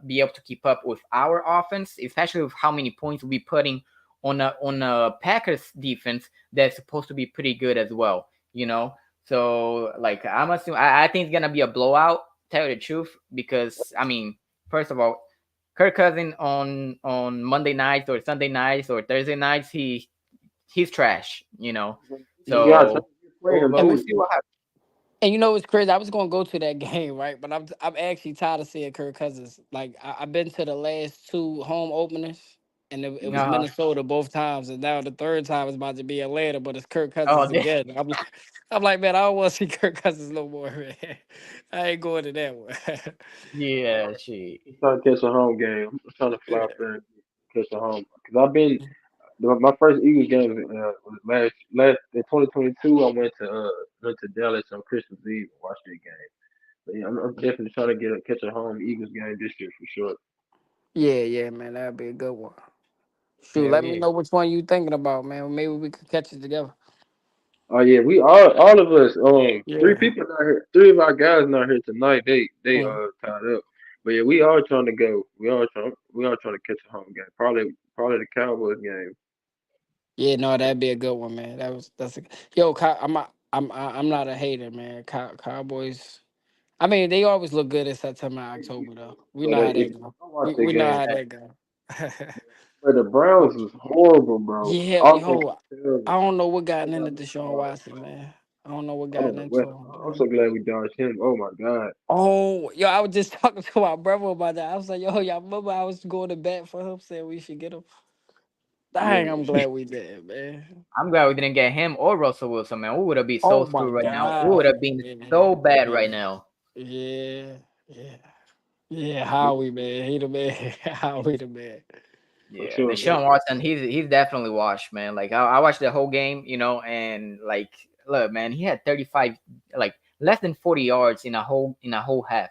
be able to keep up with our offense, especially with how many points we putting on a Packers defense that's supposed to be pretty good as well. So like I'm assuming I think it's gonna be a blowout. Tell you the truth, because I mean, first of all, Kirk Cousins on Monday nights or Sunday nights or Thursday nights, he's trash. You got to So play him but we'll too. see what happens. And you know what's crazy? I was gonna go to that game, right? But I'm actually tired of seeing Kirk Cousins. Like I've been to the last 2 home openers, and it was Uh-huh. Minnesota both times, and now the third time is about to be Atlanta, but it's Kirk Oh, Cousins again. I'm like, man, I don't want to see Kirk Cousins no more, man. I ain't going to that one. yeah, she. I'm trying to catch a home game. I'm trying to fly up there and catch a home because I've been my first Eagles game was last in 2022. I went to Dallas on Christmas Eve and watched that game. But yeah, I'm definitely trying to catch a home Eagles game this year for sure. Yeah, yeah, man, that'd be a good one. Shoot, Hell let me yeah. know which one you thinking about, man. Maybe we could catch it together. Oh yeah, we all of us. Three Yeah. people not here. Three of our guys not here tonight. They Mm. tied up. But yeah, we all trying to go. We all trying to catch a home game. Probably the Cowboys game. Yeah, no, that'd be a good one, man. That's a yo. I'm not a hater, man. Cowboys. I mean, they always look good in September, and October, though. We But know how if they you go. don't watch We the we know game, how they go. but the Browns was horrible, bro. Yeah, Offense yo, was I terrible. don't know what They gotten got into me Deshaun hard. Watson, man. I don't know what I don't gotten know into what. him, I'm man. so glad we dodged him. Oh my god. Oh, yo, I was just talking to my brother about that. I was like, yo, y'all remember I was going to bat for him, saying we should get him. Dang, Yeah. I'm glad we did, man. I'm glad we didn't get him or Russell Wilson, man. We would have been Oh so my screwed right now. We would God. have been Yeah, so bad yeah, right now. yeah, yeah. Yeah, Howie, man. He the man. Howie the man. For Yeah, sure. Deshaun Watson, he's definitely washed, man. Like I watched the whole game, and like look, man, he had 35, like less than 40 yards in a whole half.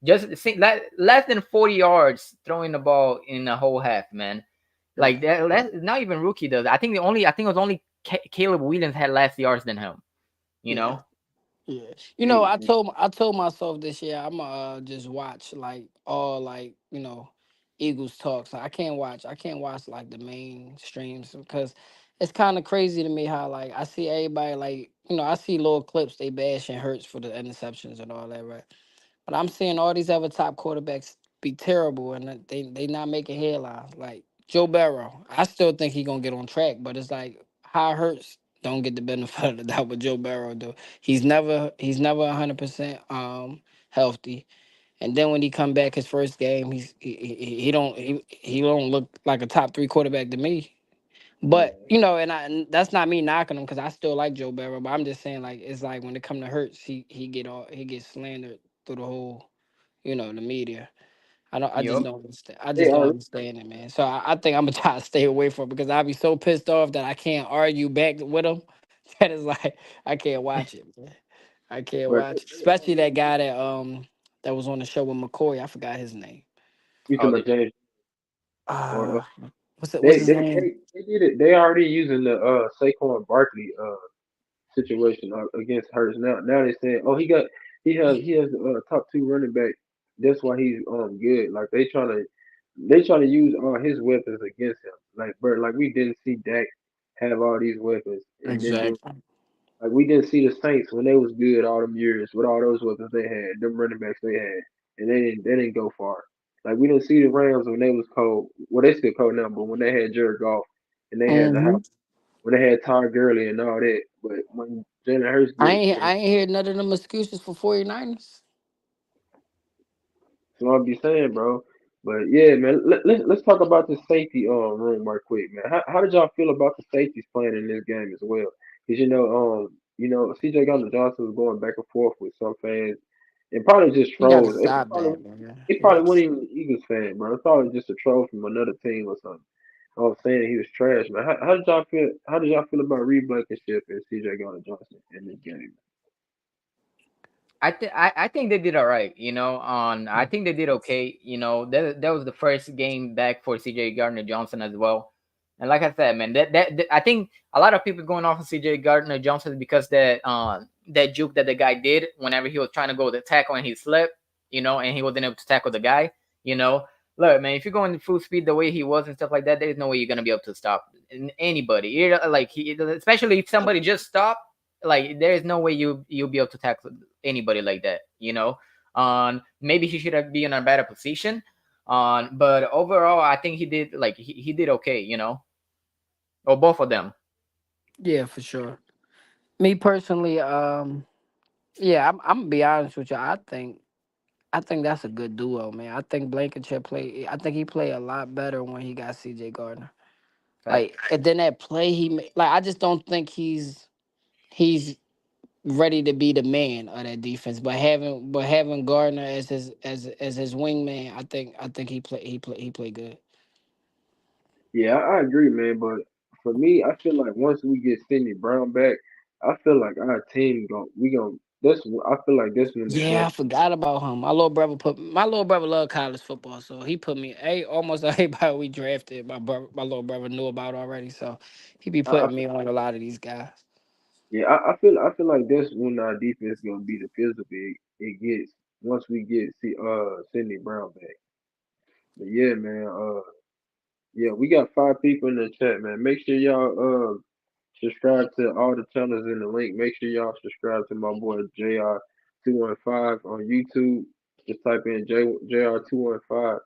less than 40 yards throwing the ball in a whole half, man. Like that, not even rookie does. I think it was only Caleb Williams had less yards than him. You Yeah. know. Yeah, Hey, I told myself this year I'm gonna just watch like all like Eagles talks. I can't watch like the main streams because it's kind of crazy to me how like I see everybody like I see little clips they bashing Hurts for the interceptions and all that, right? But I'm seeing all these other top quarterbacks be terrible and they not making headlines. Like Joe Burrow, I still think he gonna get on track, but it's like how Hurts don't get the benefit of the doubt, but Joe Burrow do. He's never 100% healthy. And then when he come back his first game, he don't look like a top three quarterback to me. But man. and that's not me knocking him because I still like Joe Burrow. But I'm just saying like it's like when it come to Hurts, he gets slandered through the whole the media. I just Yup. don't understand. I They just don't are, understand it, man. So I think I'm gonna try to stay away from it because I'll be so pissed off that I can't argue back with him. That is like I can't watch it, man. I can't but watch it. Especially that guy that was on the show with McCoy. I forgot his name. you Oh, talking about James or Uh what's they his they name? they they did it. They already using the Saquon Barkley situation against Hurts. Now they saying, oh, he has top two running back. That's why he's good. Like they trying to use all his weapons against him. Like bro, like we didn't see Dak have all these weapons and then do Exactly. like we didn't see the Saints when they was good all them years with all those weapons they had, them running backs they had, and they didn't go far. Like we didn't see the Rams when they was cold. Well, they still cold now, but when they had Jared Goff and they had the Hmm. house, when they had Todd Gurley and all that. But when Jalen Hurts get came, I ain't heard none of them excuses for 49ers. so I'll be saying, bro. But yeah, man, let's talk about the safety room right quick, man. How did y'all feel about the safeties playing in this game as well? Because CJ Gardner Johnson was going back and forth with some fans and probably just You gotta trolls. It stop probably that, man. it probably Yes. wasn't even an Eagles fan, bro. It's probably just a troll from another team or something. I was saying he was trash, man. How did y'all feel? How did y'all feel about Reed Blankenship and CJ Gardner Johnson in this game? I think they did all right. I think they did okay. That was the first game back for CJ Gardner Johnson as well. And like I said, man, that I think a lot of people going off of CJ Gardner Johnson because that juke that the guy did whenever he was trying to go to tackle and he slipped, and he wasn't able to tackle the guy. You know, look, man, if you're going full speed the way he was and stuff like that, there's no way you're gonna be able to stop anybody. Especially if somebody just stopped, like there is no way you'll be able to tackle anybody like that. Maybe he should have been in a better position. But overall, I think he did okay. Or both of them. Yeah, for sure. Me personally, yeah, I'm gonna be honest with you. I think that's a good duo, man. I think Blankenship play. I think he played a lot better when he got C.J. Gardner. Fact. Like, and then that play he made. Like, I just don't think he's ready to be the man of that defense. But having Gardner as his wingman, I think he played good. Yeah, I agree, man. But for me, I feel like once we get Sidney Brown back, I feel like our team going we going I feel like this when the Yeah, I dust. forgot about him. My little brother love college football, so he put me. Almost everybody we drafted, my little brother knew about already. So he be I putting me on a lot of these guys. Yeah, I feel like this when our defense gonna be the physical it gets once we get Sidney Brown back. But yeah, man. Yeah, we got five people in the chat, man. Make sure y'all subscribe to all the channels in the link. Make sure y'all subscribe to my boy JR215 on YouTube. Just type in JR215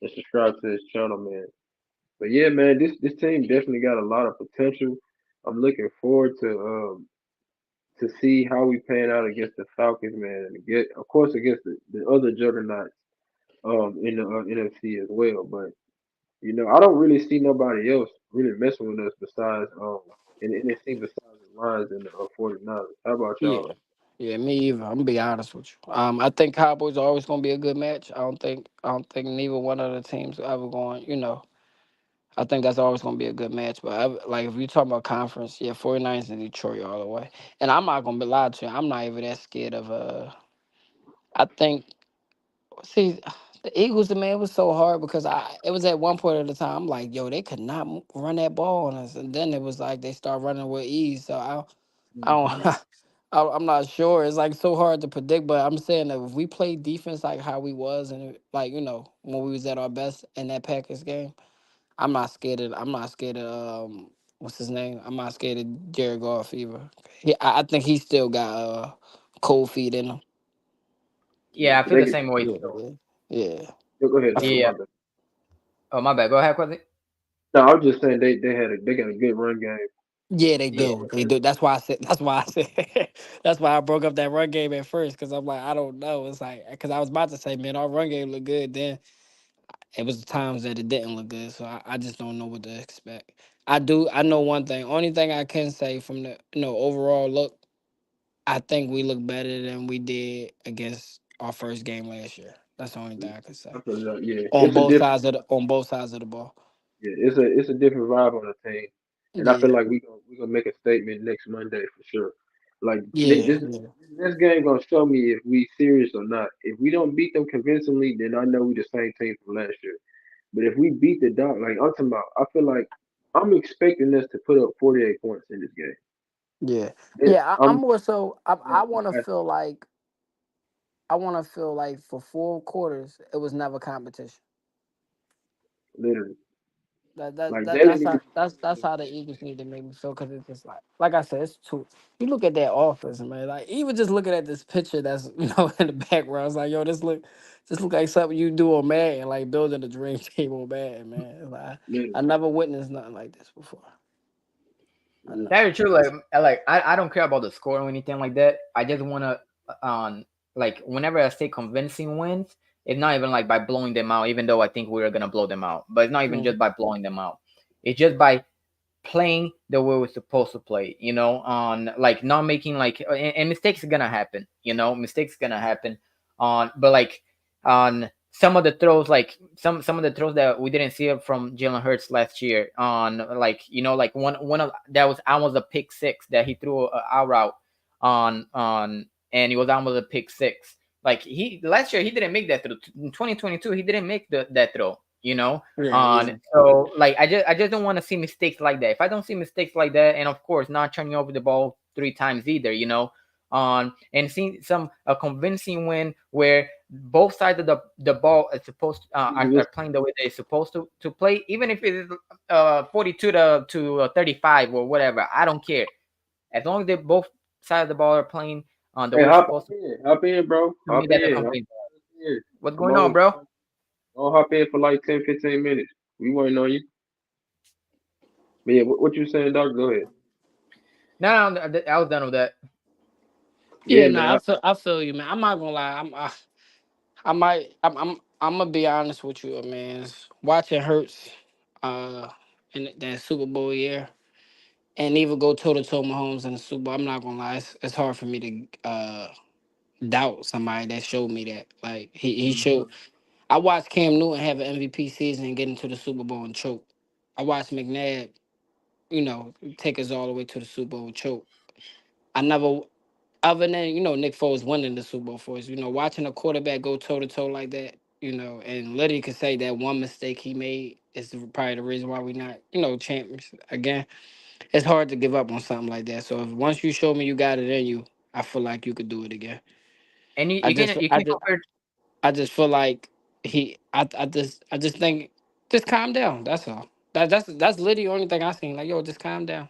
and subscribe to his channel, man. But yeah, man, this team definitely got a lot of potential. I'm looking forward to see how we pan out against the Falcons, man, and get of course against the other juggernauts in the NFC as well. But I don't really see nobody else really messing with us besides in the NFC besides the Lions and the 49ers. How about y'all? Yeah, yeah, me either. I'm gonna be honest with you. I think Cowboys are always gonna be a good match. I don't think neither one of the teams are ever going. I think that's always gonna be a good match. But like if you talk about conference, yeah, 49ers and Detroit all the way. And I'm not gonna be lied to you. I'm not even that scared of. I think See, the Eagles, man, it was so hard because it was at one point at the time, I'm like, yo, they could not run that ball on us. And then it was like they start running with ease. So I Mhm. don't, I'm not sure. It's like so hard to predict, but I'm saying that if we play defense like how we was and like, when we was at our best in that Packers game, I'm not scared of what's his name? I'm not scared of Jared Goff either. I think he still got cold feet in him. Yeah, Yeah, I 'cause feel they the get. same way Yeah, too. yeah. Go ahead, I Doc. feel, Yeah. My bad. Oh my bad. Go ahead, Quincy. No, I was just saying they got a good run game. yeah, they Yeah. do. They do. That's why I said. That's why I said. That's why I broke up that run game at first because I'm like, I don't know. It's like because I was about to say, man, our run game looked good. Then it was the times that it didn't look good. So I just don't know what to expect. I do. I know one thing. Only thing I can say from the overall look, I think we look better than we did against our first game last year. That's the only thing I can I say feel that, yeah, on it's a both different. sides of the ball. Yeah, it's a different vibe on the team, and I feel Yeah, like we gonna make a statement next Monday for sure. Like yeah, this yeah, this game gonna show me if we serious or not. If we don't beat them convincingly, then I know we the same team from last year. But if we beat the dog, like I'm talking about, I feel like I'm expecting us to put up 48 points in this game. yeah, Then yeah. I'm I'm more so. I not want to asking, feel like for 4 quarters it was never competition. literally. That that Like that they didn't that's even. how that's how the Eagles need to make me feel because it's just like I said, it's too. You look at that offense, man. Like even just looking at this picture that's in the background, it's like yo, this look like something you do on Madden, like building a dream team on Madden, man. It's like, I Literally. never witnessed nothing like this before. I know. Very true. I don't care about the score or anything like that. I just wanna like whenever I say convincing wins, it's not even like by blowing them out, even though I think we're gonna blow them out. But it's not even just Mhm. by blowing them out. It's just by playing the way we're supposed to play, on like not making and mistakes are gonna happen, mistakes gonna happen on but like on some of the throws, like some of the throws that we didn't see from Jalen Hurts last year on like one of that was almost a pick six that he threw out route on and it was almost a pick six. Like he last year he didn't make that throw. In 2022 he didn't make that throw, Yeah, yeah, so like I just don't want to see mistakes like that. If I don't see mistakes like that, and of course not turning over the ball 3 times either, and seeing some a convincing win where both sides of the ball are supposed are playing the way they're supposed to play, even if it is 42 to 35 or whatever. I don't care as long as they both sides of the ball are playing the Hey, way it's supposed hop in, bro. to me. Hop That's a in. convincing. Yeah. What's Come going on, on. bro? Don't hop in for like 10, 15 minutes. We waiting on you. But yeah, what you saying, Doc? Go ahead. No, I was done with that. yeah. Yeah, No, man. I feel you, man. I'm not gonna lie. I might. I'm gonna be honest with you, man. Watching Hurts, uh, in that Super Bowl year, and even go toe to toe Mahomes in the Super Bowl. I'm not gonna lie. It's hard for me to doubt somebody that showed me that. Like he Mhm. showed. I watched Cam Newton have an MVP season and get into the Super Bowl and choke. I watched McNabb, take us all the way to the Super Bowl and choke. I never, other than Nick Foles winning the Super Bowl for us, watching a quarterback go toe to toe like that, and literally could say that one mistake he made is probably the reason why we not, champions again. It's hard to give up on something like that. So if once you show me you got it in you, I feel like you could do it again. And you, I you just, can you I can just, compare. I just feel like I just think, just calm down. That's all. That's literally the only thing I seen. Like, yo, just calm down.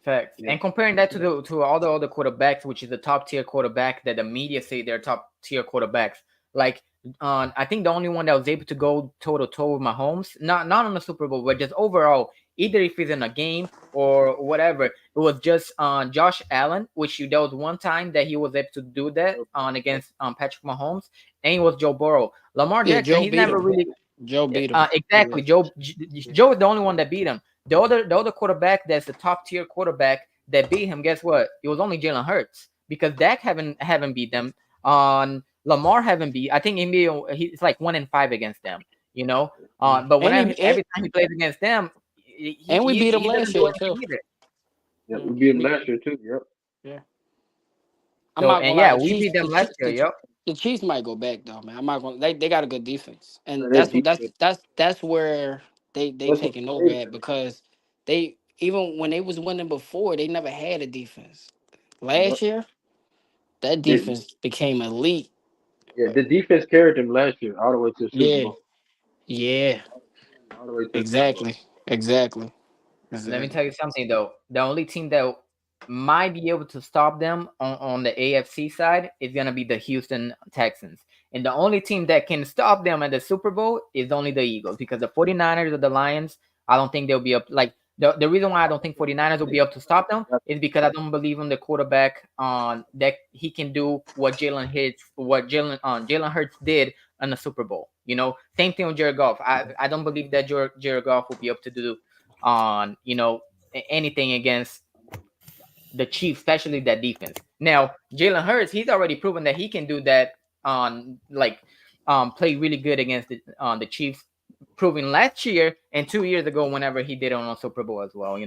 Facts. Yeah. And comparing that to all the other quarterbacks, which is the top tier quarterback that the media say they're top tier quarterbacks. Like, I think the only one that was able to go toe to toe with Mahomes, not on the Super Bowl, but just overall, either if he's in a game or whatever, it was just Josh Allen, which there was one time that he was able to do that on against Patrick Mahomes, and it was Joe Burrow. Lamar Yeah, Jackson, Joe he's beat never him. really Joe beat him. Yeah. exactly. Joe is the only one that beat him. The other quarterback that's the top tier quarterback that beat him, guess what? It was only Jalen Hurts because Dak haven't beat them. On Lamar haven't beat. I think it's like 1-5 against them. But And whenever he and, every time he plays against them, he and we he, beat him he doesn't last do year anything too. either. Yeah, we Mm, beat him we last year too. Yep. yeah. I'm So not gonna and lie. yeah, we beat them last year. Yep. The Chiefs might go back though, man. I'm not going. They got a good defense, and Man, that that's what defense, that's where they that's what taking over saved at them. because they even when they was winning before they never had a defense. Yep. Last year that The, defense became elite. yeah, the defense carried them last year all the way to the Super Yeah, Bowl. yeah, All the way to the Super Bowl. exactly, exactly, Let me exactly. tell you something though. The only team that might be able to stop them on the AFC side is gonna be the Houston Texans. And the only team that can stop them at the Super Bowl is only the Eagles because the 49ers or the Lions, I don't think they'll be up like the reason why I don't think 49ers will be able to stop them is because I don't believe in the quarterback on that he can do what Jalen Hurts did in the Super Bowl. You know, same thing with Jared Goff. I don't believe that Jared Goff will be able to do on anything against the Chiefs, especially that defense. Now Jalen Hurts, he's already proven that he can do that on play really good against the Chiefs, proving last year and 2 years ago whenever he did it on a Super Bowl as well.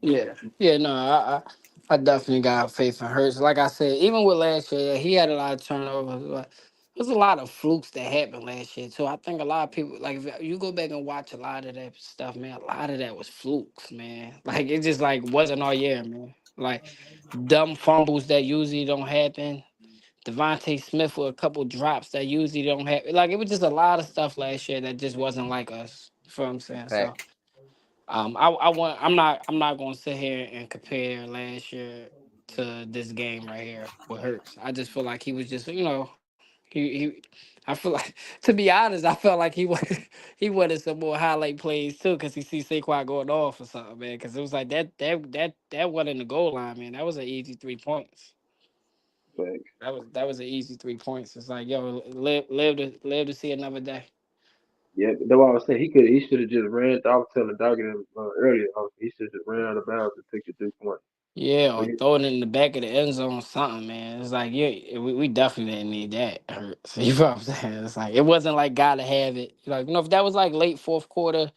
Yeah, yeah, no, I definitely got faith in Hurts. Like I said, even with last year, yeah, he had a lot of turnovers. But there's a lot of flukes that happened last year too. I think a lot of people, like if you go back and watch a lot of that stuff, man, a lot of that was flukes, man. Like it just like wasn't all year, man. Like dumb fumbles that usually don't happen. Devontae Smith with a couple drops that usually don't happen. Like it was just a lot of stuff last year that just wasn't like us. You feel what I'm saying? So. Fact. I'm not gonna sit here and compare last year to this game right here with Hurts. I just feel like he was just, he I feel like to be honest, I felt like he was he wanted some more highlight plays too, cause he see Saquon going off or something, man. Cause it was like that wasn't in the goal line, man. That was an easy 3 points. Facts. That was an easy 3 points. It's like yo, live to see another day. Yeah, that's what I was saying. He should have just ran. I was telling Doggy earlier. He should have just ran out of bounds and took the 3 point. Yeah, But or yeah, throw it in the back of the end zone, something, man. It's like, yeah, we definitely didn't need that. Hurts. You know what I'm saying? It's like it wasn't like gotta have it. Like, if that was like late fourth quarter,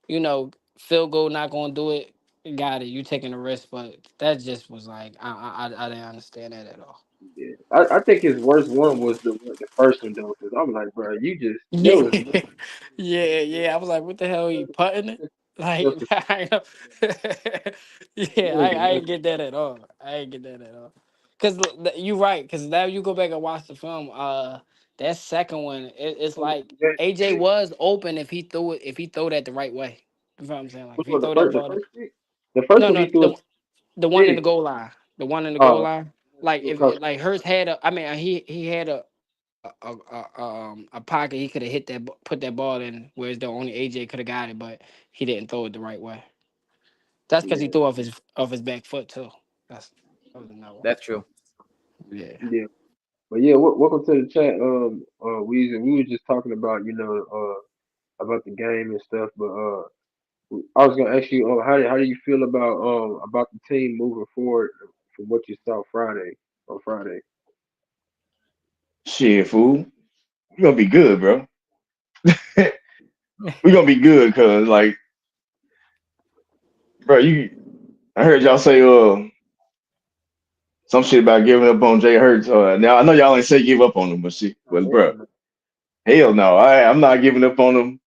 field goal not gonna do it. Got it. You taking a risk, but that just was like I didn't understand that at all. yeah. I think his worst one was the first one though, because I'm like, bro, you just there Yeah, was no yeah, yeah. I was like, what the hell? Are you putting it? Like, just yeah, there was I ain't nothing. get that at all. I ain't get that at all. Cause you right. Cause now you go back and watch the film. That second one, it's like AJ was open if he threw it. If he threw that the right way. You know what I'm saying? Like Which if he was throw that the ball. first pick? The first No, one he no, threw a the one in the pick. goal line. The one in the goal Uh, line. Like threw a if couple. like Hurst had a, I mean he had a pocket he could have hit put that ball in, whereas the only AJ could have got it, but he didn't throw it the right way. That's because he Yeah, threw off his back foot too. That was another one. That's true. Yeah. yeah. But yeah, welcome to the chat, Weezy. We were just talking about about the game and stuff, but I was gonna ask you, how do you feel about the team moving forward from what you saw on Friday? Shit, fool. We gonna be good, bro. We gonna be good, cause like, bro, I heard y'all say some shit about giving up on Jay Hurts. Now I know y'all ain't say give up on him, but shit, but Hell bro, no. hell no, I'm not giving up on him.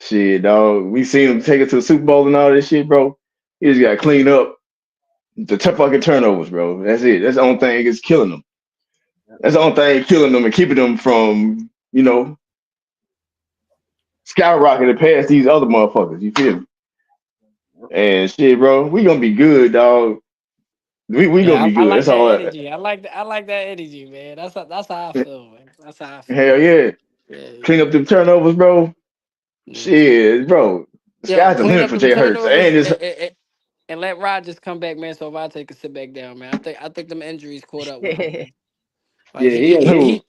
Shit, dog. We seen him take it to the Super Bowl and all this shit, bro. He just got to clean up the fucking turnovers, bro. That's it. That's the only thing that's killing them. That's the only thing killing them and keeping them from, skyrocketing past these other motherfuckers. You feel me? And shit, bro, we gonna be good, dog. We gonna Yeah, be I good. like That's that all. energy. I like that energy, man. That's how I feel, man. That's how I feel. Hell yeah. Yeah, Clean yeah, up them turnovers, bro. yeah. Shit, bro. The Yo, sky's the clean limit up for them Jay Hurts. turnovers And it's and let Rodgers come back, man. So Vontae can sit back down, man. I think them injuries caught up with him, man. Like Yeah, he had a who?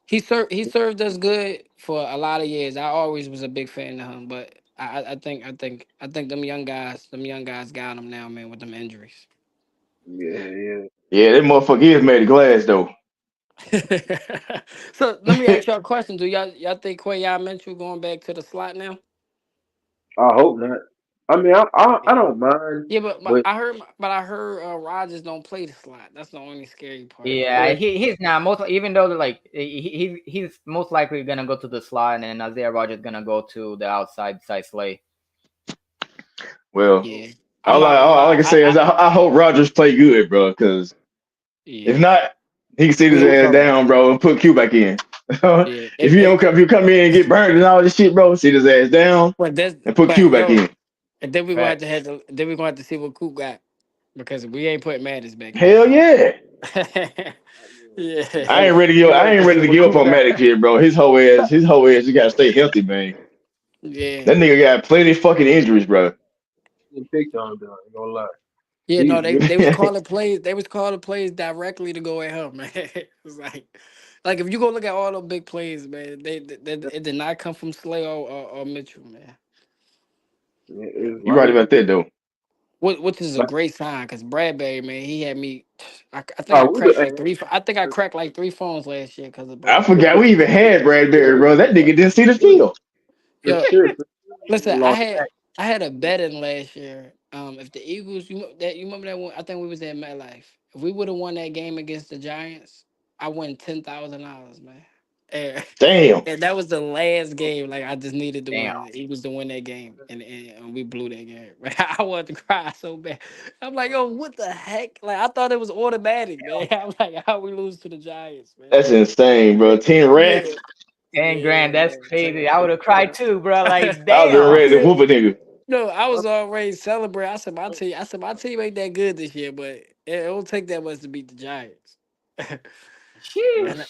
he served us good for a lot of years. I always was a big fan of him, but I think them young guys got him now, man, with them injuries. yeah, yeah. Yeah, that motherfucker is made of glass though. So let me ask y'all a question. Do y'all think Quay Mitchell going back to the slot now? I hope not. I mean, I don't mind, Yeah, but but I heard Rogers don't play the slot. That's the only scary part. Yeah, eh, he's not most even though like he's most likely gonna go to the slot, and Isaiah Rogers gonna go to the outside side Slay. Well, Yeah, I'm not gonna all I lie. can say is I hope Rogers play good, bro. Because if Yeah, not, he can sit he his ain't ass coming. down, bro, and put Q back in. yeah. If you come in and get burned and all this shit, bro, sit his ass down and put Q But back yo, in. and then we gonna Facts. then we gonna have to see what Coop got because we ain't putting Mattis back in. Hell yeah. Yeah, Hey, I ain't ready to give up on Maddox yet, bro. His whole ass, he gotta stay healthy, man. yeah, That nigga got plenty of fucking injuries, bro. getting picked on, though. I ain't gonna lie. yeah. He No, really, they was calling plays. They was calling plays directly to go at him, man. It was like if you go look at all those big plays, man, they it did not come from Slay or Mitchell, man. it's You right about that though. Which is a like, great sign because Bradbury, man, he had me. I think I oh, cracked like three. I think I cracked like three phones last year because of I Bradbury. forgot we even had Bradbury, bro. That nigga didn't see the field. for Yo, sure. listen, Lost. I had a bet in last year. If the Eagles, you remember that one? I think we was at MetLife. If we would have won that game against the Giants, I won $10,000, man. And, Damn. and that was the last game. Like I just needed to Damn. win. The Eagles to win that game, and we blew that game. I wanted to cry so bad. I'm like, yo, what the heck? Like I thought it was automatic, man. I'm like, how we lose to the Giants, man? That's insane, bro. 10 Yeah, racks. yeah, $10,000, that's man. crazy. I would have cried too, bro. Like, I was been damn. ready to whoop a nigga. No, I was already celebrating. I said my team ain't that good this year, but it won't take that much to beat the Giants. and Sheesh.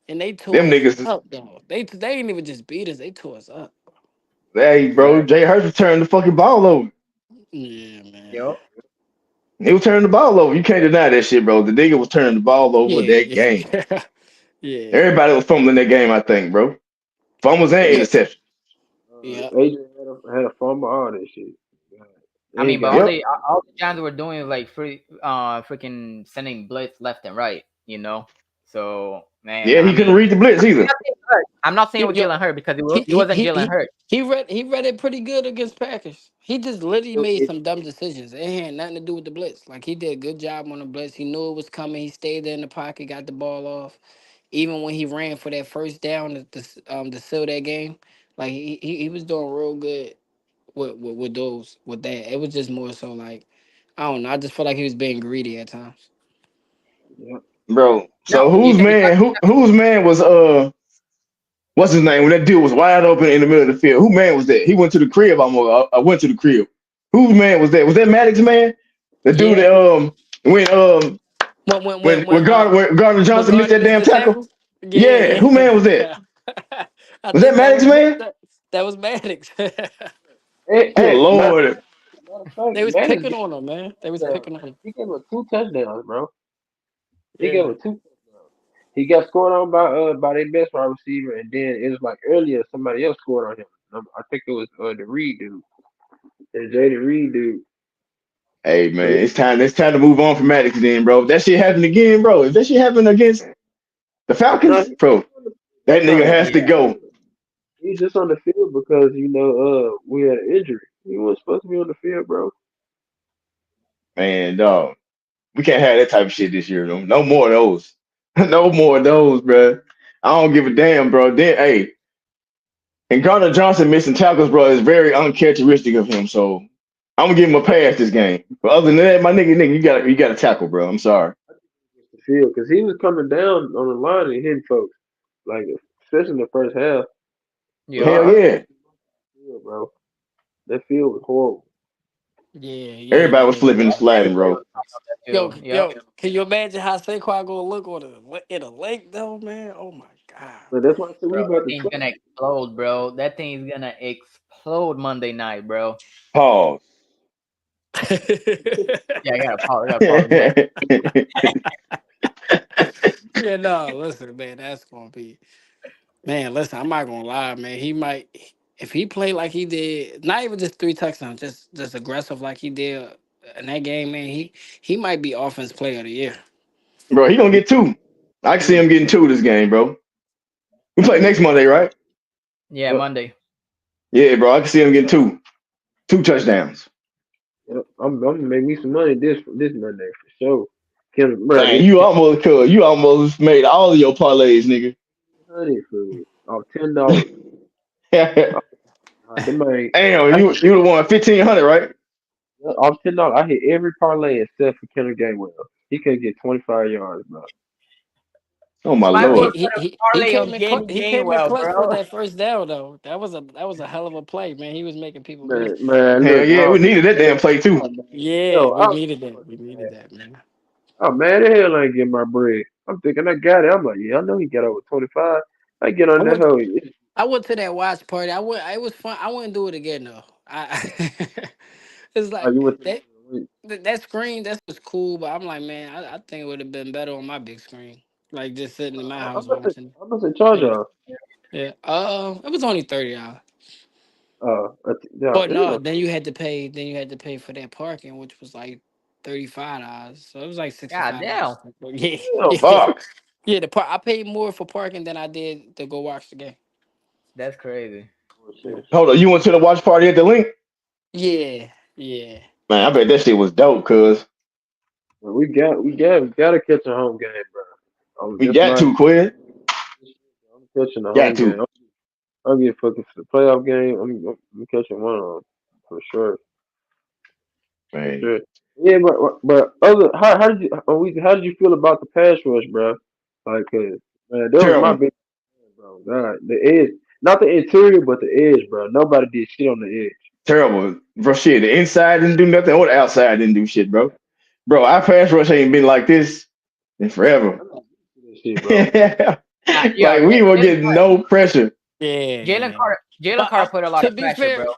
and they tore Them us niggas, up though. They ain't even just beat us; they tore us up. hey, bro, Fact. Jay Hurts was turning the fucking ball over. Yeah, man. Yo. He was turning the ball over. You can't deny that shit, bro. The nigga was turning the ball over that Yeah, game. yeah, yeah, Everybody was fumbling that game, I think, bro. Fumbles and yeah, interceptions. yeah. AJ had a fumble, all that shit. Yeah. I They mean, but got Yep. all the Giants were doing is like freaking sending blitz left and right, you know. So man, Yeah, I he couldn't mean, read the blitz either. I'm not saying Yo, with yo, Jalen Hurts because he he he wasn't he Jalen he Hurts. he read it pretty good against Packers. He just literally made some dumb decisions. It had nothing to do with the blitz. Like he did a good job on the blitz. He knew it was coming. He stayed there in the pocket, got the ball off. Even when he ran for that first down to seal that game, like he was doing real good with those with that. It was just more so like I don't know. I just felt like he was being greedy at times. yeah. Bro. No, So you whose man was what's his name? When that dude was wide open in the middle of the field. Who man was that? He went to the crib almost. I went to the crib. Whose man was that? Was that Maddox man? The dude Yeah. that when when Gardner When Johnson missed Gardner that missed damn the tackle? tackle, yeah, Yeah, who man was that? yeah. I Was that think Maddox man? that was Maddox. Good Hey, Lord. matter of fact, They was Maddox picking gave on him, man. They was him touchdowns. picking on him. He gave him two touchdowns, bro. He gave Yeah. him two touchdowns. He got scored on by their best wide receiver, and then it was like earlier somebody else scored on him. I think it was the Reed dude, the Jaden Reed dude. Hey But man, it's time to move on from Maddox then, bro. If that shit happened again, bro. If that shit happened against the no, Falcons, bro, that nigga no, has to go. he's just on the field because we had an injury. He wasn't supposed to be on the field, bro. Man, dog. We can't have that type of shit this year, though. No more of those. No more of those, bro. I don't give a damn, bro. Then, hey, and Gardner Johnson missing tackles, bro, is very uncharacteristic of him. So I'm gonna give him a pass this game. But other than that, my nigga, you got to tackle, bro. I'm sorry. The field because he was coming down on the line and hitting folks, like especially in the first half. But Yep. Hell I yeah. field, bro. That field was horrible. Yeah, yeah, Everybody was man. flipping and sliding, bro. Yo, Yep. can you imagine how Saquon gonna look on in a lake though, man? Oh my god. But that's why I said we Bro, that about to thing's cook. gonna explode, bro. That thing's gonna explode Monday night, bro. Pause. Yeah, I gotta pause that. Yeah, no, listen, man, that's gonna be man. Listen, I'm not gonna lie, man. He might if he played like he did, not even just three touchdowns, just aggressive like he did in that game, man. He might be offense player of the year. Bro, he gonna get two. I can see him getting two this game, bro. We play next Monday, right? Yeah, Yep. Monday. Yeah, bro. I can see him getting two. 2 touchdowns. Yeah, I'm gonna make me some money this Monday for sure. Bro, Man, it's you almost made all of your parlays, nigga. 200 for off $10. Damn, The man, you I you would have won 1,500, right? off $10. I hit every parlay except for Kendrick Gainwell. He could get 25 yards, bro. Oh my Why would He lord. you he put a he he parlay came on in Danny he came in Gainwell, clutch with bro? that first down though. That was a hell of a play, man. He was making people miss. Man, Hell look, yeah, we needed that damn play too. oh, man, Yeah, yo, we I was needed that. We fucking needed mad. that, man. Oh man, the hell ain't getting my bread. I'm thinking I got it. I'm like, yeah, I know he got over 25. I get I on the went hell. I went to that watch party. I went. It was fun. I wouldn't do it again though. It's Oh, like you went to that. That screen, that was cool, but I'm like, man, I think it would have been better on my big screen, like just sitting in my I house must have, watching. I must have charged Yeah, y'all. yeah. It was only $30. Yeah, But no, yeah. then you had to pay. Then you had to pay for that parking, which was like $35. So it was like sixty God five damn. dollars. Yeah, Hell, yeah, Fuck. yeah. I paid more for parking than I did to go watch the game. That's crazy. bullshit. Hold on, you went to the watch party at the link? Yeah, yeah. Man, I bet that shit was dope, cuz. But we gotta catch a home game, bro. We This got my to, Quinn. I'm catching a Got home to. game. I'm getting fucking for the playoff game. I'm catching one of them for sure, for Man. sure. Yeah, but other how did you feel about the pass rush, bro? Like, 'cause, man, that was my Terrible. big bro. God, the edge, not the interior, but the edge, bro. Nobody did shit on the edge. Terrible. Bro, shit. The inside didn't do nothing or the outside didn't do shit, bro. Bro, our pass rush ain't been like this in forever. I'm not used to this shit, bro. Like Yeah, we were getting no pressure. Yeah, Jalen yeah. Carter. Jalen But Carter put a lot to of be pressure, bro.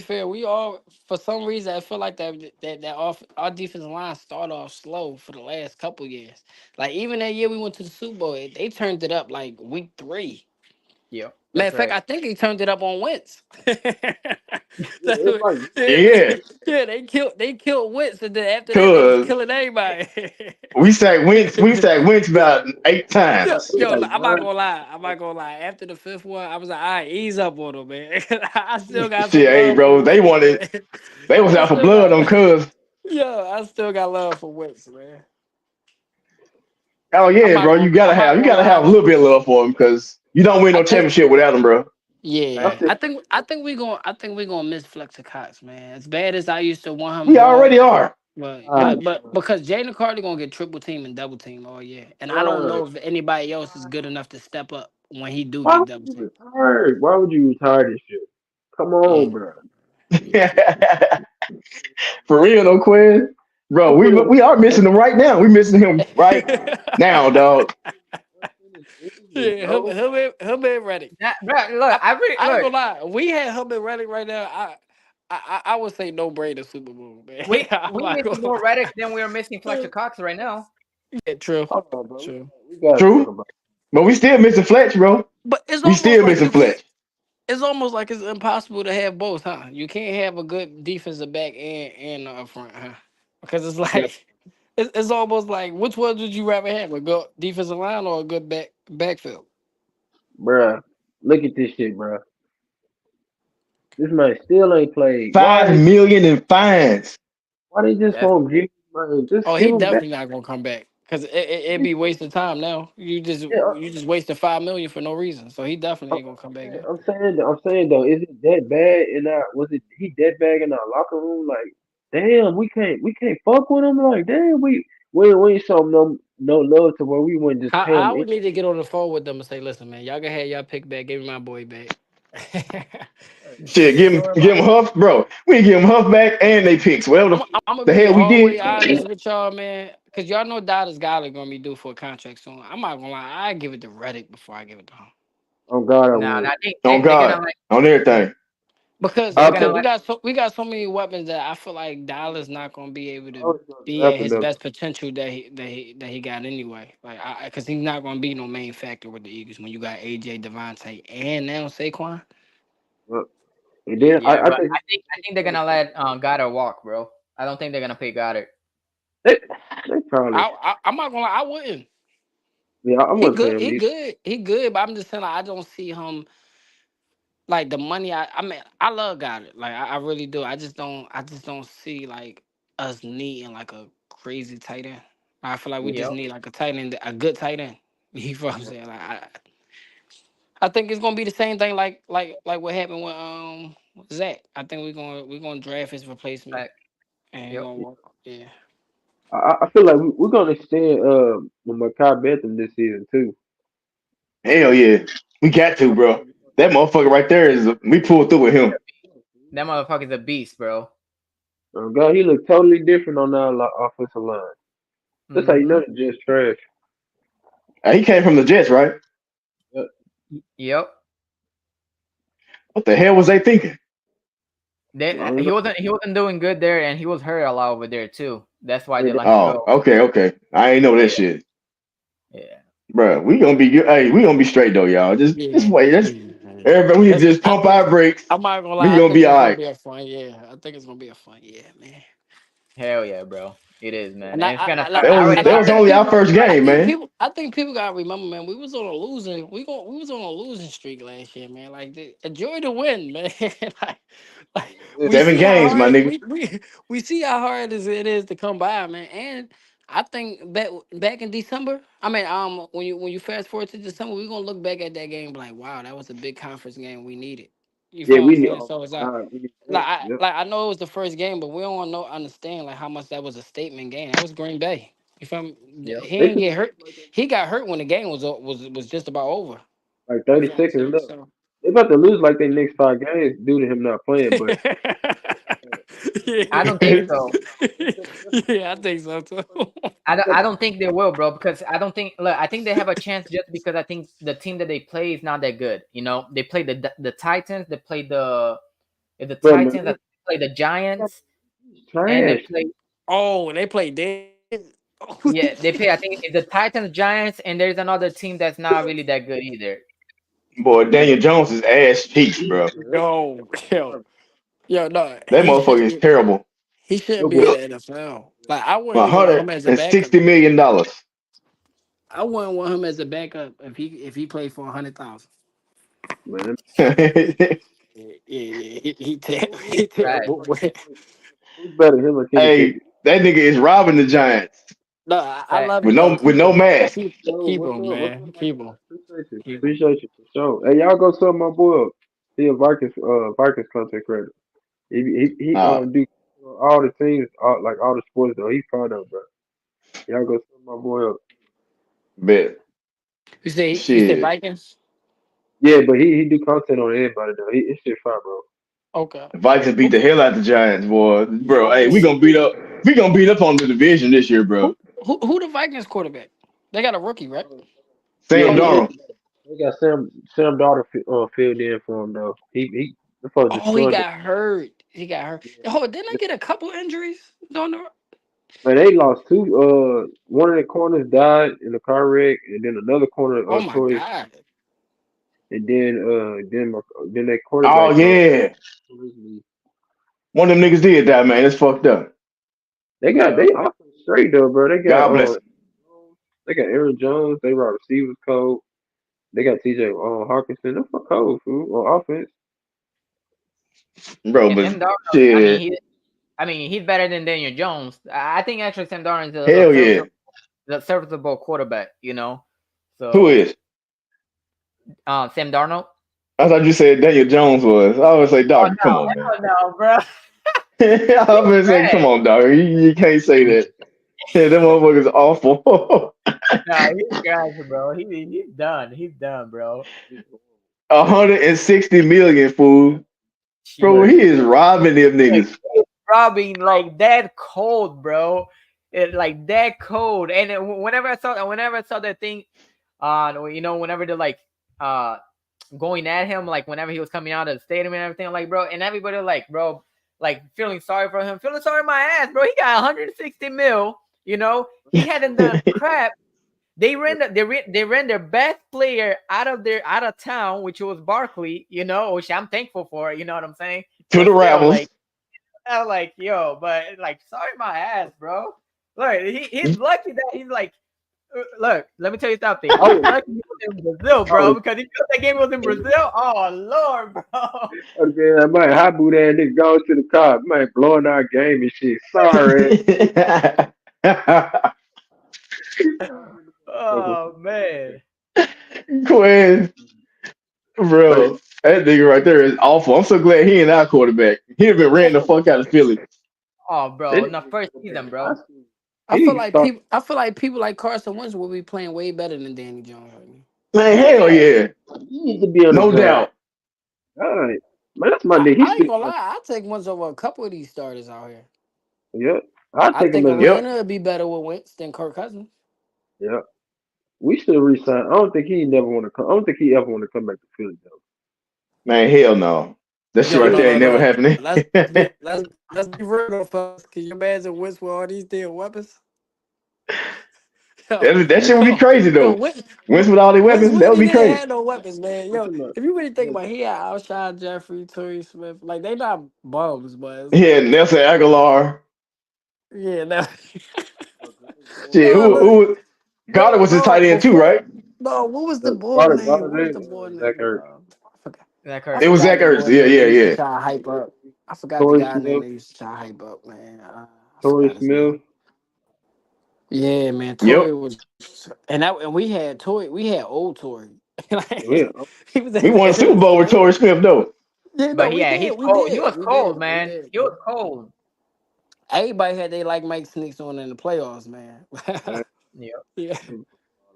fair, we all for some reason I feel like that off our defensive line started off slow for the last couple years. Like even that year we went to the Super Bowl, they turned it up like week 3. Yeah, Matter that's of fact, right. I think they turned it up on Wentz. Yeah, That's it's what, like yeah, Yeah. yeah, they killed Wentz, and then after that they was Cause killing everybody. we sacked Wentz about 8 Yo, times. yo, like I'm not nine. gonna lie. I'm not gonna lie. After the fifth one, I was like, all right, ease up on him, man. I still got Shit, some hey love for bro, Wentz, man. they was I out for still blood got, on cuz. yo, I still got love for Wentz, man. Oh I'm yeah, not bro. gonna, You gotta I'm not have you gonna gotta lie have a though. little bit of love for him because you don't win I no think, championship without him, bro. I yeah, think I think we gonna miss Fletcher Cox, man. As bad as I used to want him We gone, already are. but uh, but but because Jalen Carter gonna get triple team and double team all year, and I don't uh, know if anybody else is good enough to step up when he do why get would double you team. retire? Why would you retire this shit? Come Yeah, on, bro. yeah. For real though, Quinn. Bro, I'm we putting we are missing him right now. We missing him right now, dog. injuries, Yeah, bro. Hub and Reddick. That, bro, look, I I really I ain't look. gonna lie. We had Hub and Reddick right now. I would say no brainer Super Bowl, man. I'm We not missing gonna more Reddick than we are missing Fletcher Cox right now. Yeah, true, Hold on, bro. true. We gotta talk True. about. But we still missing Fletch, bro. But it's We almost still like missing you can't. Fletch. It's almost like it's impossible to have both, huh? You can't have a good defensive back and up front, huh? Because it's Yeah, like it's almost like which one would you rather have, a good defensive line or a good backfield? bruh. Look at this shit, bruh. This man still ain't played. 5 million in fines. Why they just That's won't give man? Just Oh, give he him back. definitely not gonna come back because it'd be wasting time now. Yeah, You just wasted 5 million for no reason. So he I'm, definitely ain't gonna come back now. I'm saying though, is it that bad in our? Was it he that bad in our locker room? Like, damn, we can't fuck with him. Like, damn, we ain't show him no love to where we wouldn't just pay I him. would need to get on the phone with them and say, listen, man, y'all can have y'all pick back, give me my boy back. Shit, give him Huff, bro. We give him Huff back and they picks. Whatever I'm gonna the be hell we all the way did. honest with y'all, man, because y'all know Dallas Goddard gonna be due for a contract soon. I'm not gonna lie, I give it to Reddick before I give it to him. Oh God, I no, no. would. On They're gonna God. like. On everything. Because They're I gonna because think we let. got so many weapons that I feel like Dallas not gonna be able I to was gonna be draft at his another. best potential that he got anyway. Like because he's not gonna be no main factor with the Eagles when you got AJ Devontae and now Saquon. One. And then Yeah, I but think I think they're gonna let Goddard walk, bro. I don't think they're gonna pay Goddard. they, they probably. I'm not gonna lie, I wouldn't. Yeah, I He wouldn't pay good, him he either. good, he good. But I'm just saying, like, I don't see him. like the money. I mean, I love Goddard. Like I really do. I just don't see like us needing like a crazy tight end. I feel like we just Yep. need like a tight end, a good tight end. You feel what I'm saying? Like I think it's gonna be the same thing like what happened with Zach. I think we're gonna draft his replacement Like, and he yep. gonna work. Yeah. I feel like we're gonna extend with Makai Bentham this season too. Hell yeah, we got to, bro. That motherfucker right there is we pulled through with him. That motherfucker's a beast, bro. God, he looked totally different on that offensive line. That's how you Mm-hmm. know the Jets trash. He came from the Jets, right? Uh, Yep. What the hell was they thinking? I don't know. He wasn't doing good there, and he was hurt a lot over there too. That's why they Yeah, let him Oh, go. okay. I ain't know that Yeah, shit, yeah. bro. We gonna be good. Hey, we gonna be straight though, y'all. Just Yeah. wait. Let's Yeah. everybody. We just I pump think our brakes. I'm not gonna We lie. I gonna think be it's all gonna right. be a fun. Yeah, I think it's gonna be a fun. Yeah, man. Hell yeah, bro. It is, man, And and it's gonna like, start. I already That was started. only our first game, man. I think people gotta remember, man. We was on a losing streak last year, man. Like, enjoy the win, man. like we Seven see how games, my hard nigga. we see how hard it is to come by, man. And I think back in December, I mean, when you fast forward to December, we're gonna look back at that game and be like, wow, that was a big conference game we needed. You yeah, feel what I'm we need. saying? Oh So it's my like. God, we need that. Like I Yep. like I know it was the first game, but we don't know understand like how much that was a statement game. That was Green Bay. If I'm Yep. he They didn't should get hurt. He got hurt when the game was just about over. like You 30 feel what I'm seconds saying? left. So They about to lose like their next 5 games due to him not playing. But I yeah. don't think so. Yeah, I think so too. I don't think they will, bro, because I don't think. Look, I think they have a chance just because I think the team that they play is not that good. You know, they play the Titans, they play the bro, man, Titans, they play the Giants, and they trash. play. Oh, they play dead. Yeah, they play. I think it's the Titans, Giants, and there's another team that's not really that good either. Boy, Daniel Jones is ass cheeks, bro. No, yo, no, That motherfucker is terrible. he shouldn't Yo, be in boy, the NFL. Like I wouldn't One even want hundred him as a and backup. sixty million dollars. I wouldn't want him as a backup if he played for 100,000. man, Yeah, He's he trash. terrible. Boy. who's better, him or Kenny Hey, Pickett? that nigga is robbing the Giants No, I Fact. love with him though. no mask. So Keep what's him, up? What's man. up, my Keep guy? him. Appreciate you. Keep him. Appreciate you for sure. Hey, y'all go sub my boy up. He a Vikings content creator. He Ah, do all the teams, like all the sports though. He's proud of, bro. Y'all go sub my boy up. bet You say shit. Vikings? Yeah, but he do content on everybody though. It's shit fire, bro. Okay. The Vikings beat Who, the hell out the Giants, boy. Bro, hey, who, we gonna beat up on the division this year, bro. who the Vikings quarterback? They got a rookie, right? Yeah, Sam Oh no. Darnold. they got Sam Daughter filled in for him though. He the fuck Oh, he destroyed them. got hurt. He got hurt. Oh, didn't I get a couple injuries? Don't know. Man, they lost two. One of the corners died in a car wreck, and then another corner Oh my tore his, God. and then that Oh quarterback yeah. One of them niggas did die, man. That's fucked up. they Yeah. offense straight though, bro. God bless him. They got Aaron Jones. They got receivers cold. They got T.J. Hawkinson. They're for cold food on offense. Bro, And but Sam Darnold, shit. I mean, he's better than Daniel Jones. I think actually Sam Darnold is Hell yeah. a serviceable quarterback. You know, Who so is? Sam Darnold. I thought you said Daniel Jones was. I would say, Oh dog, come on, man. no, hell no, bro. I He's would say, come trash. on, dog. You can't say that. Yeah, that motherfucker's awful. No, he's trash, bro. He's done. He's done, bro. 160 million, fool. Bro, Shit. he is robbing them Like niggas. robbing like that cold, bro. It like that cold. And whenever I saw that thing, whenever they're like going at him, like whenever he was coming out of the stadium and everything, like bro, and everybody like, bro, like feeling sorry for him, feeling sorry for my ass, bro. He got 160 mil. He hadn't done crap. They ran their best player out of town, which was Barkley. Which I'm thankful for. You know what I'm saying? To But the still, Ravels. I'm like, yo, but like, sorry my ass, bro. Look, he's lucky that he's like Look, let me tell you something. I feel like he was in Brazil, bro, because if that game was in Brazil, oh Lord, bro. Okay, I might hot boot that nigga go to the car, man, blowing our game and shit. Sorry. Oh man. Quinn, But bro, that nigga right there is awful. I'm so glad he ain't our quarterback. He'd have been ran the fuck out of Philly. Oh, they bro, in the first season, bro. he need to start. I feel like people like Carson Wentz will be playing way better than Danny Jones right now. Man, hell yeah, He needs to be on the no bench. doubt. All right, man, that's my nigga. He I ain't should. gonna lie, I take Wentz over a couple of these starters out here. Yeah, I I take him think as a. Yep. Atlanta would be better with Wentz than Kirk Cousins. Yeah, we should resign. I don't think he never want to come. I don't think he ever want to come back to Philly though. Man, hell no. That shit Yo, right no, there no, ain't never no. happening. Let's be real though, folks. Can you imagine Wentz with all these damn weapons? Yo, That shit would be crazy yo, though. Wentz, Wentz with all the Wentz weapons, that would really be didn't crazy. have no weapons, man. I'm Yo, talking about. if you really think about it, he had Alshon Jeffrey, Torrey Smith. Like, they not bums, but it's He had like, Nelson Aguilar. yeah, no. Shit, No, look, who Goddard no, was his no, tight end too, before, right? no, what was the boy Carter name? What was Goddard the boy Zach name? Ertz, I forgot. That I hurt. It was forgot Zach the Ertz. boy Yeah, name yeah, they used to yeah. try to hype up. I forgot the Torrey guy name Smith, they used to try to hype up, man. I Torrey forgot his Smith. name. Yeah, man, Yep. Tory was, and we had Tory, we had old Tory. Yeah, Like, he was We at won a the end of Super his Bowl with career. Torrey Smith though. Yeah, no, But we yeah, he's did, we cold. He did, was we cold, did, we man. did. He was cold. Everybody had they like Mike Sneaks on in the playoffs, man. man. Yeah. Yeah,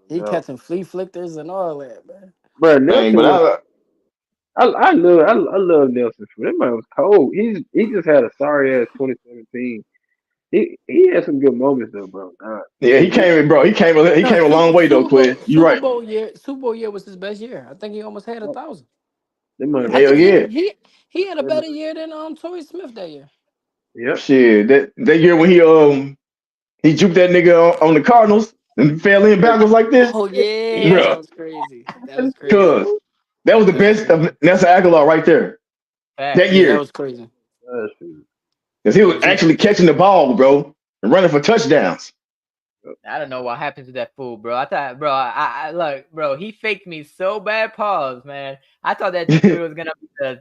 he No. catching flea flickers and all that, man. Bro, Man, Nelson but was. I love Nelson. That man was cold. He just had a sorry ass 2017. He had some good moments though, bro. God, yeah, he came in, bro. He No, came a long way though, Quinn. You right. Super Bowl year was his best year. I think he almost had 1,000. that man I was Hell think yeah. he had a better year than Torrey Smith that year. Yep. Shit. That year when he juked that nigga on the Cardinals and fell in backwards like this. Oh yeah, Yeah. that Bruh. was crazy. That was crazy. Cuz that was the That was best crazy. of Nelson Aguilar right there. That Facts. Yeah, that year. was crazy. Because he Yeah, was actually catching the ball, bro, and running for touchdowns. I don't know what happened to that fool, bro. I thought, bro, I look, bro, he faked me so bad. Pause, man. I thought that dude was gonna be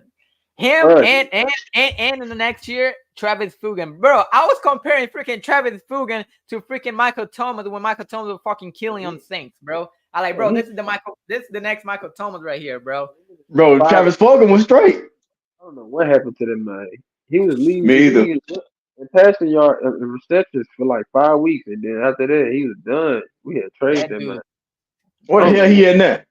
him Right. and in the next year, Travis Fulgham, bro. I was comparing freaking Travis Fulgham to freaking Michael Thomas when Michael Thomas was fucking killing on the Saints, bro. I like, bro, this is the next Michael Thomas right here, bro. Bro, Travis Fulgham was straight. I don't know what happened to that man. He was leading the Me either. league in passing yard and receptions for like 5 weeks, and then after that he was done. We had traded That that man. dude, What I the don't hell know. he in there?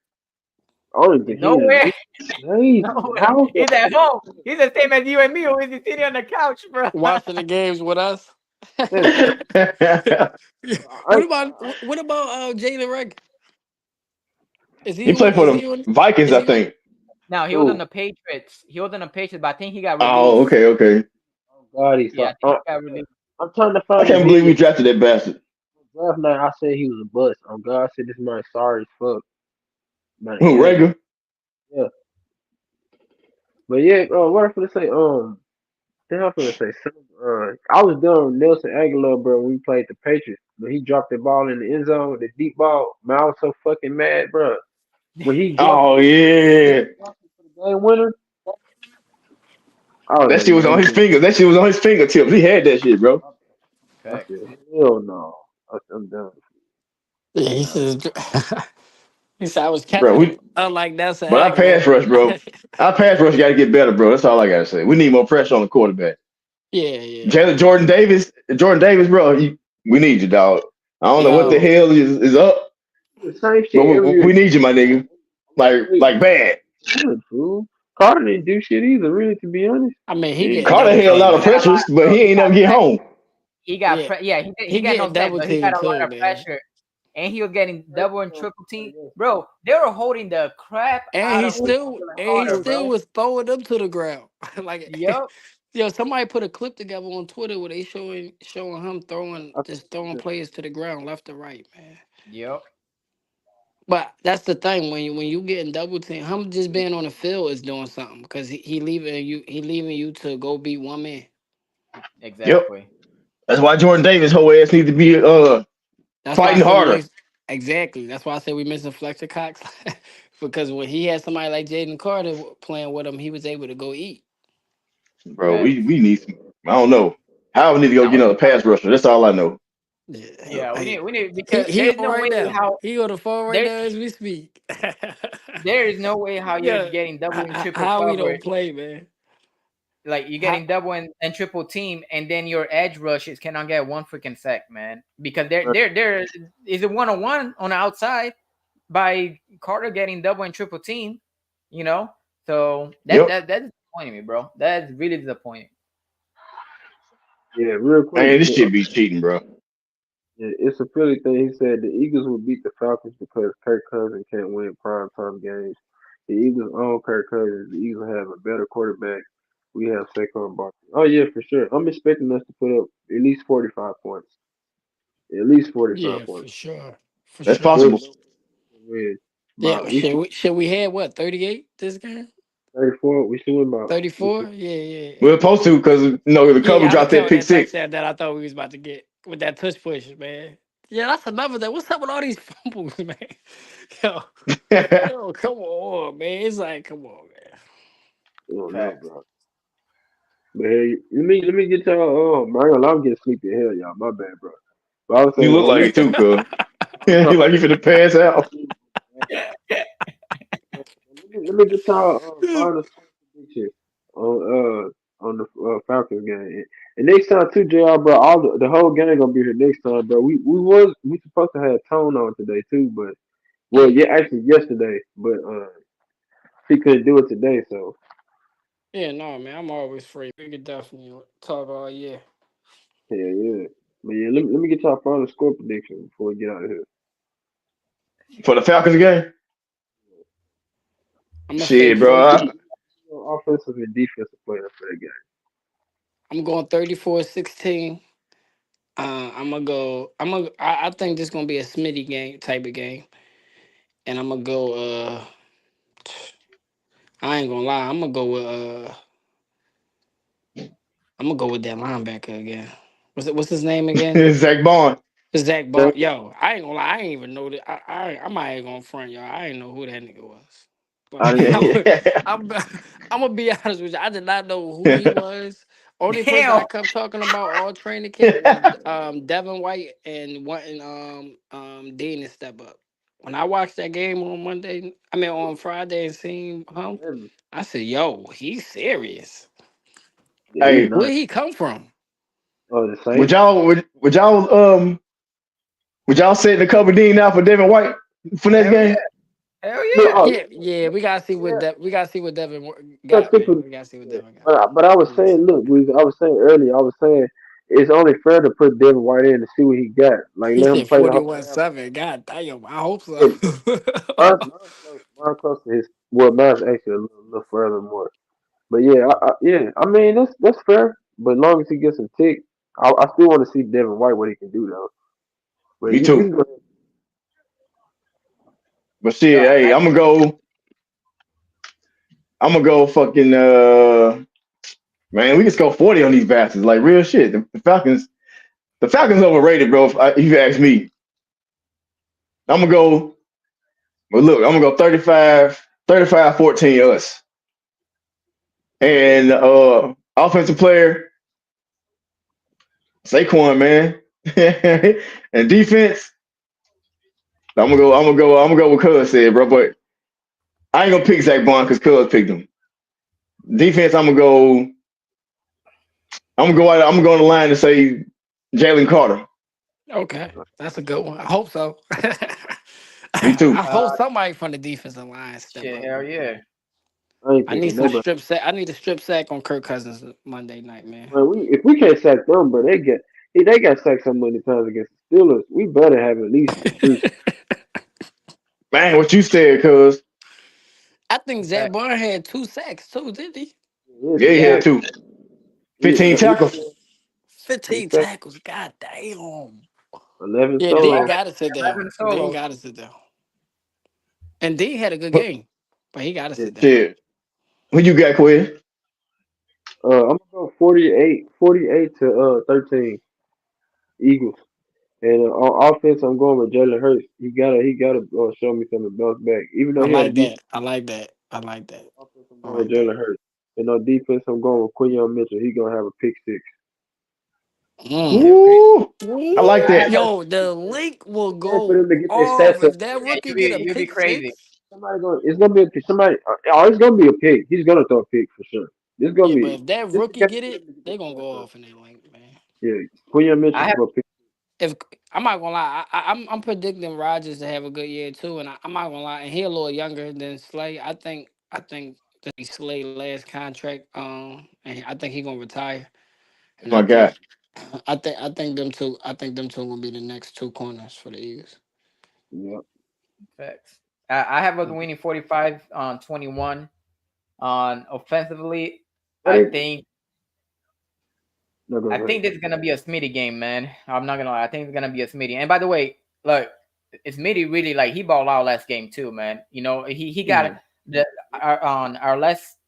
I don't think he nowhere, is crazy. nowhere. How He's at home. He's the same as you and me, or is he sitting on the couch, bro? watching the games with us. that's I, What about Jalen Rugg? He played for the Vikings, is I he on think. No, he was on oh the Patriots. He was on the Patriots, but I think he got Oh, released. okay. God, he's Yeah, I think he got released. I'm trying to I find the can't believe we video. drafted that bastard. Draft night, I said he was a bust. On God, I said this man sorry as fuck. Man, Who, hell Rager? yeah. But yeah, what I'm gonna say, then I'm gonna say, I was done with Nelson Aguilar, bro, when we played the Patriots. When he dropped the ball in the end zone, the deep ball, man, I was so fucking mad, bro. When he dropped Oh, yeah. the game winner, I was That like, shit was on his fingers. That shit was on his fingertips. He had that shit, bro. I Facts. said, hell no. I'm done. Yeah, he said. He said I was Bro, catching him. Unlike Nelson but our pass Aguilar. rush, bro. Our pass rush got to get better, bro. That's all I got to say. We need more pressure on the quarterback. Yeah. Jordan Davis, bro, we need you, dog. I don't know what the Yo, hell is up, The same but shit every we year. need you, my nigga. Like bad. Good, fool. Carter didn't do shit either, really, to be honest. I mean, he Yeah. getting Carter double had a Bro, lot teamed, of he got man. a lot, pressures, but bro. he He ain't got never get pressure. home. Yeah, He he got no getting sense, double but he got teamed a lot too, of man. pressure, and he was getting double and triple team. Bro, they were holding the crap And out he of still Carter, bro. was throwing them to the ground. Like, Yup. yo, somebody put a clip together on Twitter where they showing him I throwing players to the ground left to right, man. Yup. But that's the thing when you getting double team, him just being on the field is doing something because he leaving you to go beat one man. Yep. Exactly. That's why Jordan Davis whole ass need to be That's why I fighting say harder. Exactly. That's why I said we missing Fletcher Cox because when he had somebody like Jaden Carter playing with him, he was able to go eat. Bro, Facts. we need some. I don't know. How we need to go Now, get another pass rusher. That's all I know. Yeah, yeah, hey, we need he because he there's on no right way now. how He on the phone right there now as we speak. there is no way how you're Yeah, getting double and triple how we don't coverage. play, man? Like you're How, getting double and triple team, and then your edge rushes cannot get one freaking sack, man. Because there is a 1-on-1 on the outside by Carter getting double and triple team, you know. So Yep. that's disappointing me, bro. That's really disappointing. Yeah, real quick. Man, this shit be cheating, bro. Yeah, it's a Philly thing. He said the Eagles will beat the Falcons because Kirk Cousins can't win primetime games. The Eagles own Kirk Cousins. The Eagles have a better quarterback. We have Saquon Barkley. Oh yeah, for sure. I'm expecting us to put up at least 45 points. At least 45 yeah, points. for sure, for That's sure. There's possible. no win. Yeah, About we should should we had what 38 this game? 34. We should win about. We 34? should, Yeah, yeah. We're supposed to because the cover Yeah, I could dropped tell that with pick that six. touchdown that I thought we was about to get with that touch push, man. Yeah, that's another thing. What's up with all these fumbles, man? Yo, yo, come on, man. It's like, come on, man. I don't know, Facts. bro. But hey, let me get y'all. Man, I ain't gonna lie, I'm getting sleepy hell, y'all. My bad, bro. But I was You saying, look like it too, cuz. I'm You talking. like you finna pass out. Let me get y'all final score prediction on the Falcons game. And next time too, Jr. Bro, all the whole gang gonna be here next time, bro. We supposed to have Tone on today too, but well, Mm. yeah, actually yesterday, but he couldn't do it today, so Yeah, no, man. I'm always free. We could definitely talk all year. yeah. But yeah, let me get y'all final score prediction before we get out of here. For the Falcons game? I'm gonna say Shit, You bro. know, 30. offensive and defensive player for that game. I'm going 34-16. I'm gonna go. I think this gonna be a Smitty game type of game, and I'm gonna go. I ain't gonna lie. I'm gonna go with. I'm gonna go with that linebacker again. What's his name again? Zach Bond. Zach Zach, Bond. Yo, I ain't gonna lie. I ain't even know that. I'm not even gonna front y'all. I ain't know who that nigga was. I didn't know. I'm, I'm gonna be honest with you. I did not know who he was. Only person I Damn. kept talking about all training camp was Devin White and wanting Dean to step up. When I watched that game on Monday, I mean on Friday and seen him, I said, "Yo, he's serious. Yeah, he's Hey, Where nice. he come from?" Oh, the would Saints. y'all would y'all would y'all set the cover Dean out for Devin White for next Hell yeah. game? Hell Look, yeah. oh, Yeah, yeah. We gotta see what yeah, we gotta see what Devin that's got, good man. for the We gotta see what yeah. Devin got. But I was Yes. saying, look, I was saying earlier, I was saying it's only fair to put Devin White in to see what he got. Like He let him said play the whole half. 41-7. God damn, I hope so. Yeah, mine close to his. Well, mine's actually a little further more. But yeah, yeah. I mean, that's fair. But as long as he gets some tick, I still want to see Devin White what he can do though. But Me you too. can go ahead. But shit, No, hey, I I'm gonna go fucking man, we just go 40 on these bastards. Like real shit. The Falcons overrated, bro. If you ask me. I'm gonna go, but look, I'm gonna go 35-14 us. And offensive player, Saquon, man. And defense, I'm gonna go with Cuz said, bro. But I ain't gonna pick Zach Bond because Cuz picked him. Defense, I'm gonna go on the line and say Jalen Carter. Okay, that's a good one. I hope so. Me too. I hope somebody from the defensive line step shit, up. hell yeah. I ain't I need picking some nobody. strip sack. I need a strip sack on Kirk Cousins Monday night, man. Man, if we can't sack them, bro, they got sacked so many times against the Steelers. We better have at least three. Man, what you said, Cuz. I think Zach Fact. Barr had 2 sacks too, did he? Yeah, Yeah, he yeah, had Yeah. two. 15 he tackles. 15 sacked tackles. God damn. 11 Yeah, Dean solo. got to sit down. 11 Dean solos. got to sit down. And Dean had a good game, but he got to Yeah. sit down. Shit. Who you got, Quinn? I'm gonna go 48 to 13 Eagles. And on offense, I'm going with Jalen Hurts. He gotta show me something to bounce back. Even though I he had a like decent that. I like that. I like that. offense, I'm I going with like that. Jalen Hurts. And on defense, I'm going with Quinyon Mitchell. He gonna have a pick six. Mm. Ooh, I like I Ooh, have that. a yo, the link will Chance for go them to get their off stats up. if that yeah, rookie get a you'll be pick crazy. six. It's gonna be somebody. Oh, it's gonna be a pick. He's gonna throw a pick for sure. It's gonna Yeah, but be if that just a rookie game get for it, them to get they their gonna go stats up. off in that link, man. Yeah, Quinyon I Mitchell have for a pick. If I'm not gonna lie, I'm predicting Rodgers to have a good year too, and I'm not gonna lie, and he a little younger than Slay. I think that he Slay last contract, and I think he gonna retire, That's and I my think guy. I think them two gonna be the next two corners for the Eagles. Yeah. facts. I have us winning 45 on 21. On offensively, But I it, think no, go I ahead. think this is gonna be a Smitty game, man. I'm not gonna lie. I think it's gonna be a Smitty. And by the way, look, Smitty really like he balled out last game too, man. You know, he got Yeah. the on our last.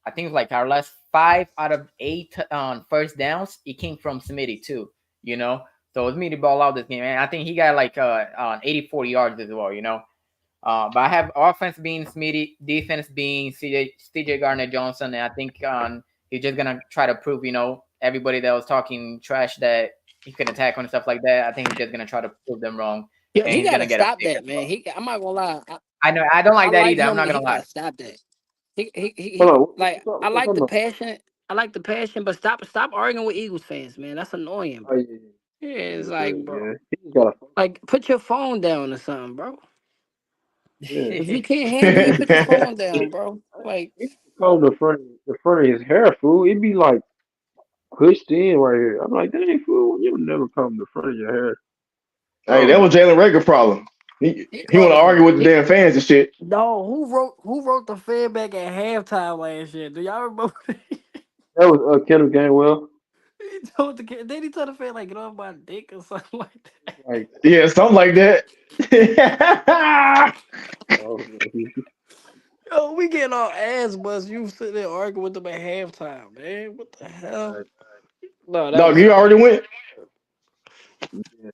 I think it's like our last 5 out of 8 on first downs. It came from Smitty too. You know, so Smitty ball out this game, and I think he got like on 84 yards as well. You know. But I have offense being Smitty, defense being CJ Gardner Johnson, and I think he's just gonna try to prove, everybody that was talking trash that he can attack and stuff like that. I think he's just gonna try to prove them wrong, Yeah, and he he's gonna gotta get a stop pick that, as man. well. I'm not gonna lie. I know I don't I like that like either. I'm him, not but he gonna lie. gotta stop that. Hold He on. like I What's like up, the about? passion. I like the passion, but stop arguing with Eagles fans, man. That's annoying, Oh bro. yeah, Yeah, yeah, it's yeah, like, bro, yeah. He just gotta focus. like put your phone down or something, bro. Yeah. If you can't handle it, put your phone down, bro. Like, He comb the front of his hair, fool. It be like pushed in right here. I'm like, dang, fool, you never comb the front of your hair. I Hey, don't that know. was Jalen Rager's problem. he He want to causing argue with the he damn fans and shit. no. Who wrote the feedback at halftime last year? Do y'all remember? That was Kendall Gainwell. He told the kid. Then he told the fan like, get off my dick or something like that. Like, Yeah, something like that. oh, Yo, we getting our ass bust. You sitting there arguing with them at halftime, man. What the hell? like, No, that Dog, was you already went. yeah.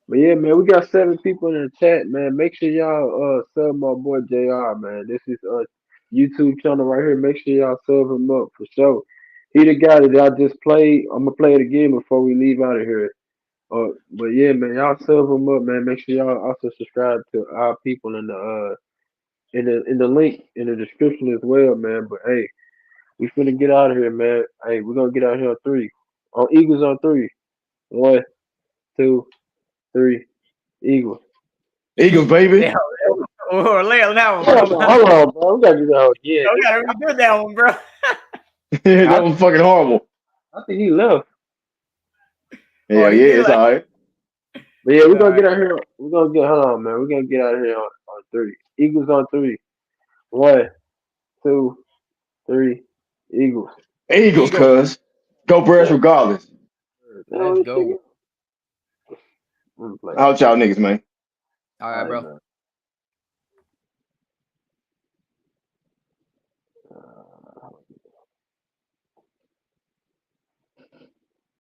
But yeah, man, we got 7 people in the chat, man. Make sure y'all sub my boy JR, man. This is YouTube channel right here. Make sure y'all sub him up for sure. He the guy that I just played. I'm gonna play it again before we leave out of here. But yeah, man, y'all sub him up, man. Make sure y'all also subscribe to our people in the link in the description as well, man. But hey, we finna get out of here, man. Hey, we're gonna get out here on three. On Eagles on three. 1, 2, 3. Eagles. Eagles, baby. Damn, lay on that one, Hold bro. on, hold on, bro. We gotta do that whole again. We gotta redo that one, bro. That I, was fucking horrible. I think he left. Oh, Yeah, he yeah, did it's like. all right. But yeah, we're All gonna right. get out here. We're gonna get hold on, man. We're gonna get out of here on three. Eagles on three. 1, 2, 3. Eagles. Eagles, Eagles, cuz. Go Bears regardless. Damn, let's this shit go. go. I'm gonna play. Out y'all niggas, man. All All right, right, bro. man.